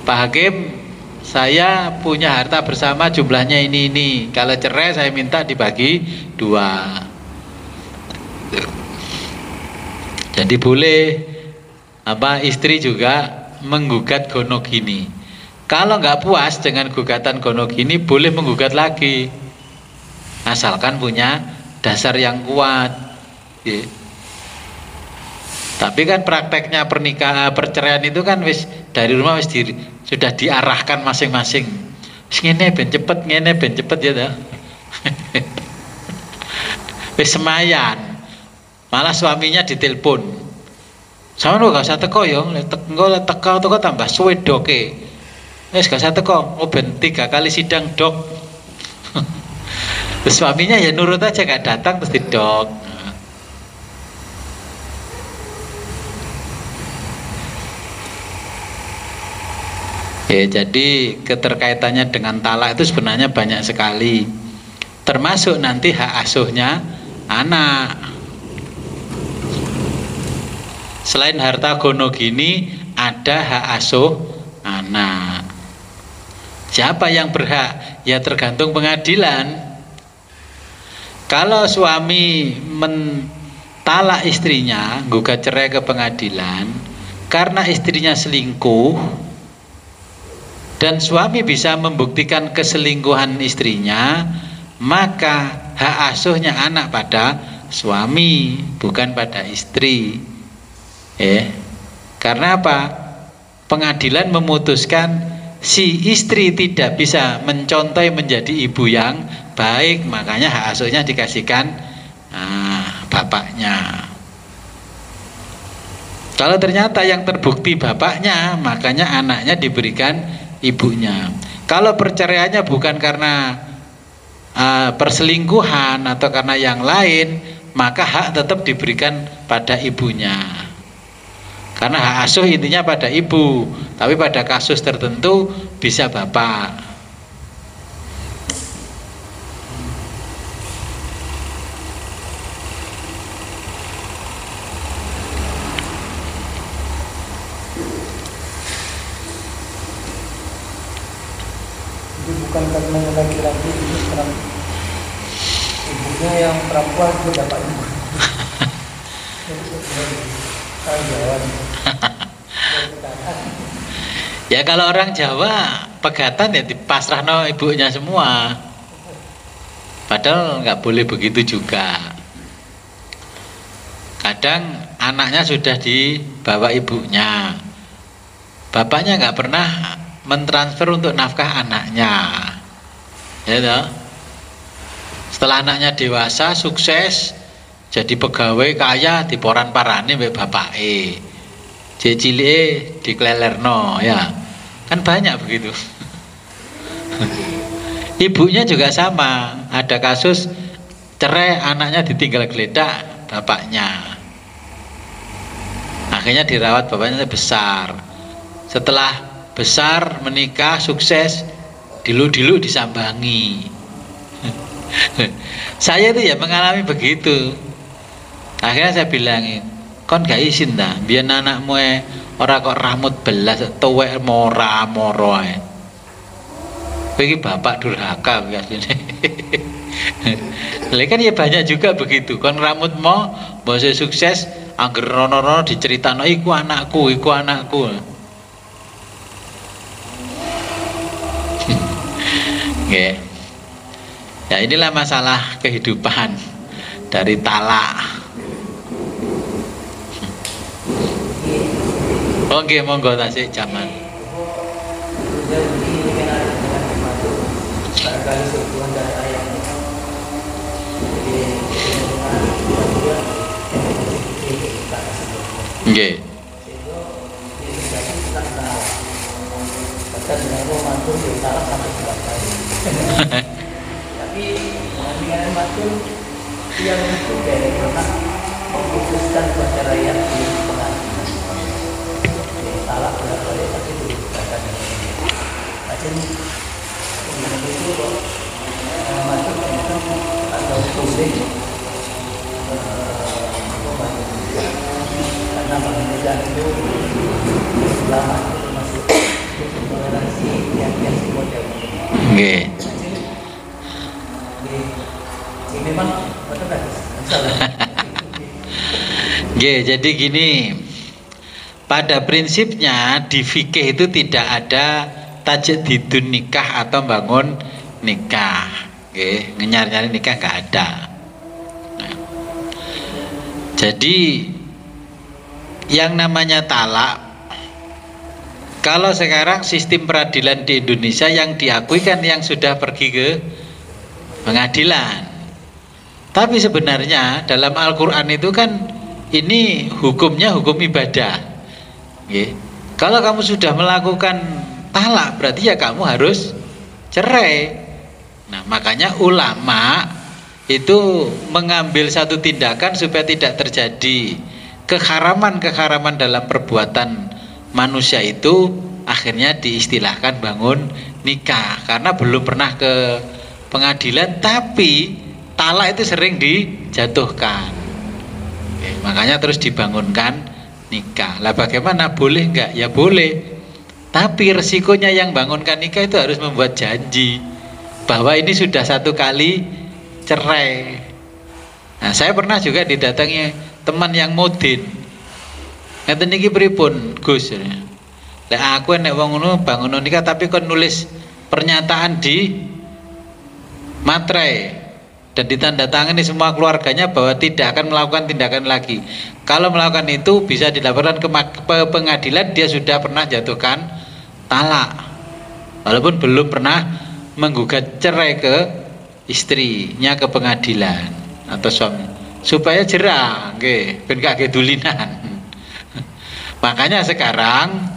Pak Hakim, saya punya harta bersama jumlahnya ini. Kalau cerai saya minta dibagi 2. Jadi boleh istri juga menggugat gono gini. Kalau nggak puas dengan gugatan gono gini boleh menggugat lagi, asalkan punya dasar yang kuat. Ya. Tapi kan prakteknya pernikahan perceraian itu kan wis dari rumah wis sudah diarahkan masing-masing. Ngene ben cepet, ngene ben cepet ya dah. Wis semayan. Malah suaminya ditelepon. Sama gak usah teko ya, teko tambah suwe doke. Wis gak usah teko, ben 3 kali sidang dok. Terus suaminya ya nurut aja, gak datang terus didok. Ya, jadi keterkaitannya dengan talak itu sebenarnya banyak sekali, termasuk nanti hak asuhnya anak. Selain harta gono gini, ada hak asuh anak. Siapa yang berhak? Ya tergantung pengadilan. Kalau suami mentalak istrinya, gugat cerai ke pengadilan karena istrinya selingkuh, dan suami bisa membuktikan keselingkuhan istrinya, maka hak asuhnya anak pada suami, bukan pada istri. Karena apa? Pengadilan memutuskan si istri tidak bisa mencontoh menjadi ibu yang baik, makanya hak asuhnya dikasihkan bapaknya. Kalau ternyata yang terbukti bapaknya, makanya anaknya diberikan ibunya. Kalau perceraiannya bukan karena perselingkuhan atau karena yang lain, maka hak tetap diberikan pada ibunya. Karena hak asuh intinya pada ibu, tapi pada kasus tertentu bisa bapak. Jadi bukan karena laki-laki ini ibunya yang perempuan itu dapat ibu. Ya kalau orang Jawa pegatan ya dipasrahno ibunya semua. Padahal nggak boleh begitu juga. Kadang anaknya sudah dibawa ibunya, bapaknya nggak pernah mentransfer untuk nafkah anaknya, ya toh? Setelah anaknya dewasa sukses, Jadi pegawai kaya diporan-parane mbek bapake. Jek cilike diklelerno ya. Kan banyak begitu. Ibunya juga sama, ada kasus cerai, anaknya ditinggal geledak bapaknya. Akhirnya dirawat bapaknya besar. Setelah besar menikah sukses, dilu-dilu disambangi. Saya itu ya mengalami begitu. Akhirnya saya bilangin, kon gak izin dah, biar anakmu ora kok rambut belas, tuwek moro ae. Bagi bapak durhaka biasanya. Lah kan ya banyak juga begitu. Kon rambut mau bose sukses, angger rono-rono diceritano iku anakku, iku anakku. Nggih. Ya inilah masalah kehidupan dari talak. Oke, monggo tasik zaman. Nggih. Tapi dengan matur yang itu dari pernah memutuskan perceraian di pengadilan. Salah berapa ya tapi itu kata macam itu kok matur atau pusing karena pengadilan itu lama itu masuk toleransi yang model. Nggih. Memang betul kan? Jadi gini, pada prinsipnya di fikih itu tidak ada tajdidun nikah atau bangun nikah. Nyari-nyari nikah nggak ada. Nah, jadi yang namanya talak, kalau sekarang sistem peradilan di Indonesia yang diakui kan yang sudah pergi ke pengadilan. Tapi sebenarnya dalam Al-Quran itu kan ini hukumnya hukum ibadah. Kalau kamu sudah melakukan talak berarti ya kamu harus cerai. Nah makanya ulama itu mengambil satu tindakan supaya tidak terjadi keharaman-keharaman dalam perbuatan manusia itu, akhirnya diistilahkan bangun nikah. Karena belum pernah ke pengadilan tapi talak itu sering dijatuhkan. Makanya terus dibangunkan nikah. Lah bagaimana, boleh enggak? Ya boleh. Tapi resikonya yang bangunkan nikah itu harus membuat janji bahwa ini sudah satu kali cerai. Nah, saya pernah juga didatangi teman yang modin. Ngeten niki pripun, Gus? Lah aku nek wong ngono bangun nikah tapi kon nulis pernyataan di materai dan ditandatangani semua keluarganya bahwa tidak akan melakukan tindakan lagi. Kalau melakukan itu bisa dilaporkan ke pengadilan, dia sudah pernah jatuhkan talak walaupun belum pernah menggugat cerai ke istrinya ke pengadilan atau suami, supaya jerah nggih ben gak gedulinan. Makanya sekarang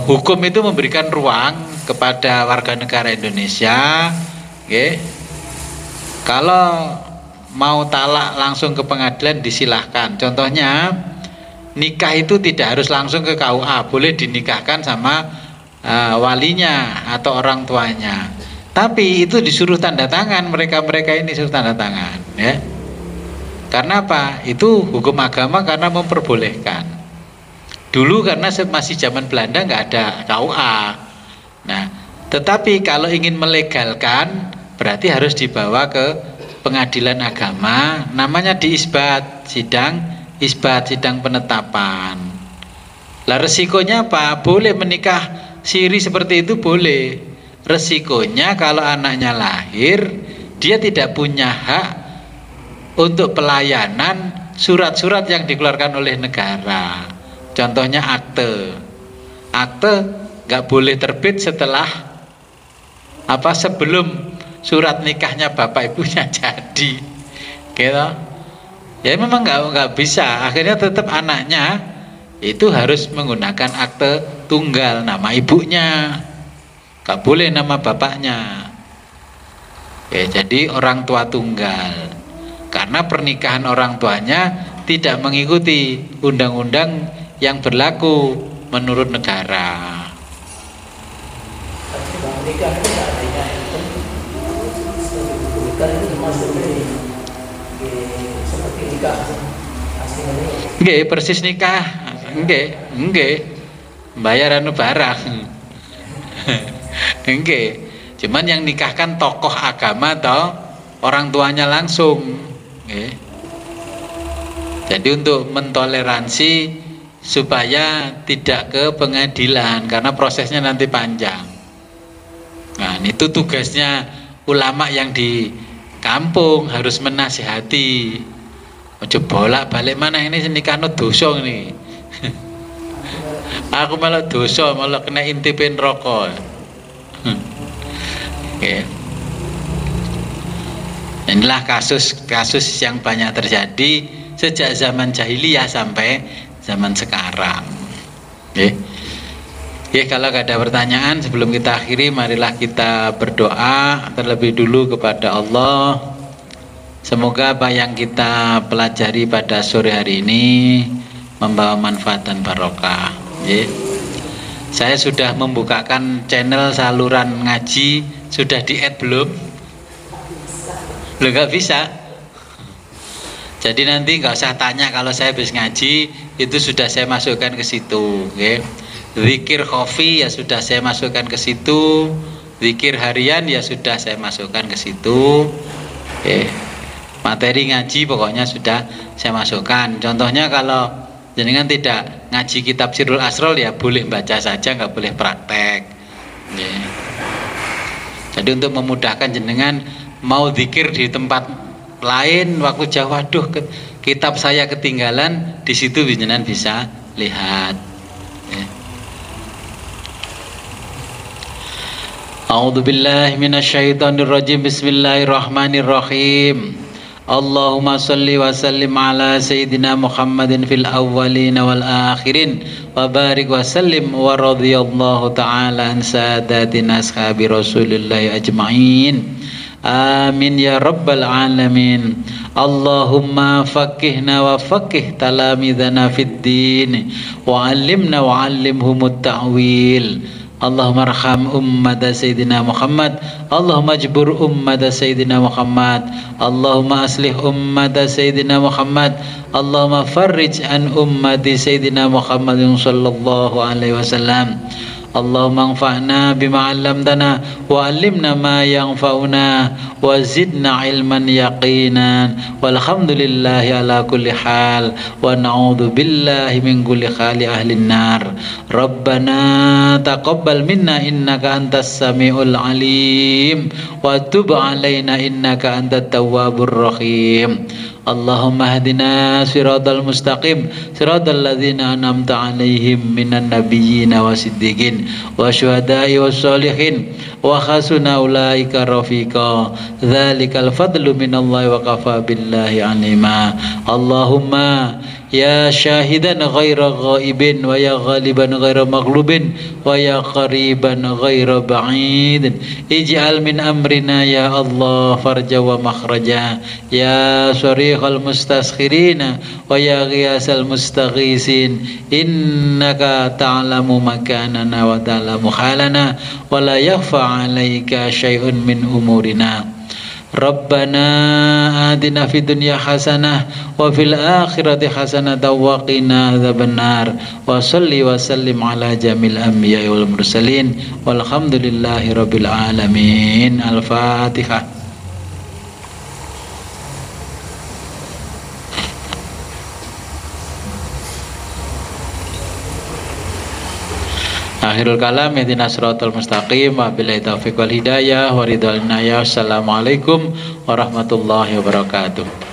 hukum itu memberikan ruang kepada warga negara Indonesia, nggih. Kalau mau talak langsung ke pengadilan disilahkan. Contohnya nikah itu tidak harus langsung ke KUA, boleh dinikahkan sama walinya atau orang tuanya. Tapi itu disuruh tanda tangan, mereka ini suruh tanda tangan, ya. Karena apa? Itu hukum agama karena memperbolehkan. Dulu karena masih zaman Belanda nggak ada KUA. Nah, tetapi kalau ingin melegalkan berarti harus dibawa ke pengadilan agama, namanya diisbat, sidang isbat, sidang penetapan. Lah resikonya apa? Boleh menikah siri seperti itu boleh. Resikonya kalau anaknya lahir, dia tidak punya hak untuk pelayanan surat-surat yang dikeluarkan oleh negara. Contohnya akte. Akte nggak boleh terbit setelah sebelum surat nikahnya bapak ibunya jadi. gitu. Ya memang nggak bisa, akhirnya tetap anaknya itu harus menggunakan akte tunggal, nama ibunya, nggak boleh nama bapaknya. Ya, jadi orang tua tunggal, karena pernikahan orang tuanya tidak mengikuti undang-undang yang berlaku menurut negara. Nikah itu nggak adanya itu nikah itu termasuk seperti nikah aslinya. Nggih, persis nikah. Nggih. Bayar anu barang. Nggih. Cuman yang nikahkan tokoh agama atau orang tuanya langsung. Nggih. Jadi untuk mentoleransi supaya tidak ke pengadilan karena prosesnya nanti panjang. Nah, itu tugasnya ulama yang di kampung, harus menasihati. Ojo bolak-balik mana ini nikah no dosa ini. Aku malah dosa, malah kena intipin rokok. Okay. Inilah kasus-kasus yang banyak terjadi sejak zaman jahiliyah sampai zaman sekarang. Okay. Ya, kalau ada pertanyaan sebelum kita akhiri, marilah kita berdoa terlebih dulu kepada Allah. Semoga apa yang kita pelajari pada sore hari ini membawa manfaat dan barokah. Ya. Saya sudah membukakan channel saluran ngaji, sudah di-add belum? Belum, nggak bisa. Jadi nanti nggak usah tanya kalau saya habis ngaji, itu sudah saya masukkan ke situ. Ya. Zikir khofi ya sudah saya masukkan ke situ, zikir harian ya sudah saya masukkan ke situ. Oke. Materi ngaji pokoknya sudah saya masukkan. Contohnya kalau jenengan tidak ngaji kitab Sirrul Asror ya boleh baca saja, nggak boleh praktek. Oke. Jadi untuk memudahkan jenengan mau zikir di tempat lain waktu jauh, waduh kitab saya ketinggalan, di situ jenengan bisa lihat. A'udzu billahi minasyaitonir rajim. Bismillahirrahmanirrahim. Allahumma shalli wa sallim ala sayyidina Muhammadin fil awwalin wal akhirin wa barik wa sallim wa radhiyallahu ta'ala an sadatina ashabi Rasulillah ajma'in. Amin ya rabbal alamin. Allahumma faqihna wa faqih talamidana fid din wa 'allimna wa 'allimhumut ta'wil. Allahumma arham ummata Sayyidina Muhammad. Allahumma ajbur ummata Sayyidina Muhammad. Allahumma aslih ummata Sayyidina Muhammad. Allahumma farrij an ummati Sayyidina Muhammad sallallahu alaihi wasallam. Allahumma anfa'na bima 'allamtana wa 'allimna ma yanfa'una wa zidna ilman yaqinan walhamdulillahi ala kulli hal wa na'udzu billahi min kulli hali ahlin nar. Rabbana taqabbal minna innaka antas samiul alim wa tub 'alaina innaka antat tawwabur rahim. Allahumma hadina siratal mustaqim siratal ladzina an'amta 'alaihim minan nabiyyin wa siddiqin wa syuhada'i was sholihin wa hasuna ulaika rafiqa. Dzalikal fadlu minallahi wa kafa billahi alima. Allahumma ya syahidan ghaira ghaibin wa ya ghaliban ghaira maghlubin wa ya qariban ghaira ba'id, ij'al min amrina ya Allah farja wa makhraja ya sharihal mustaskirina wa ya ghiyasal mustaghisin. Innaka ta'lamu makanana wa ta'lamu halana wa la yakhfa 'alaika syai'un min umurina. Rabbana atina fid dunya hasanah wa fil akhirati hasanah wa qina adzabannar. Wa shalli wa sallim ala jamil anbiya'i wal mursalin walhamdulillahi rabbil alamin. Al-Fatihah. Akhirul kalam, ihdinas siratal mustaqim, wa billahi taufiq wal hidayah wa ridwal inayah. Assalamualaikum warahmatullahi wabarakatuh.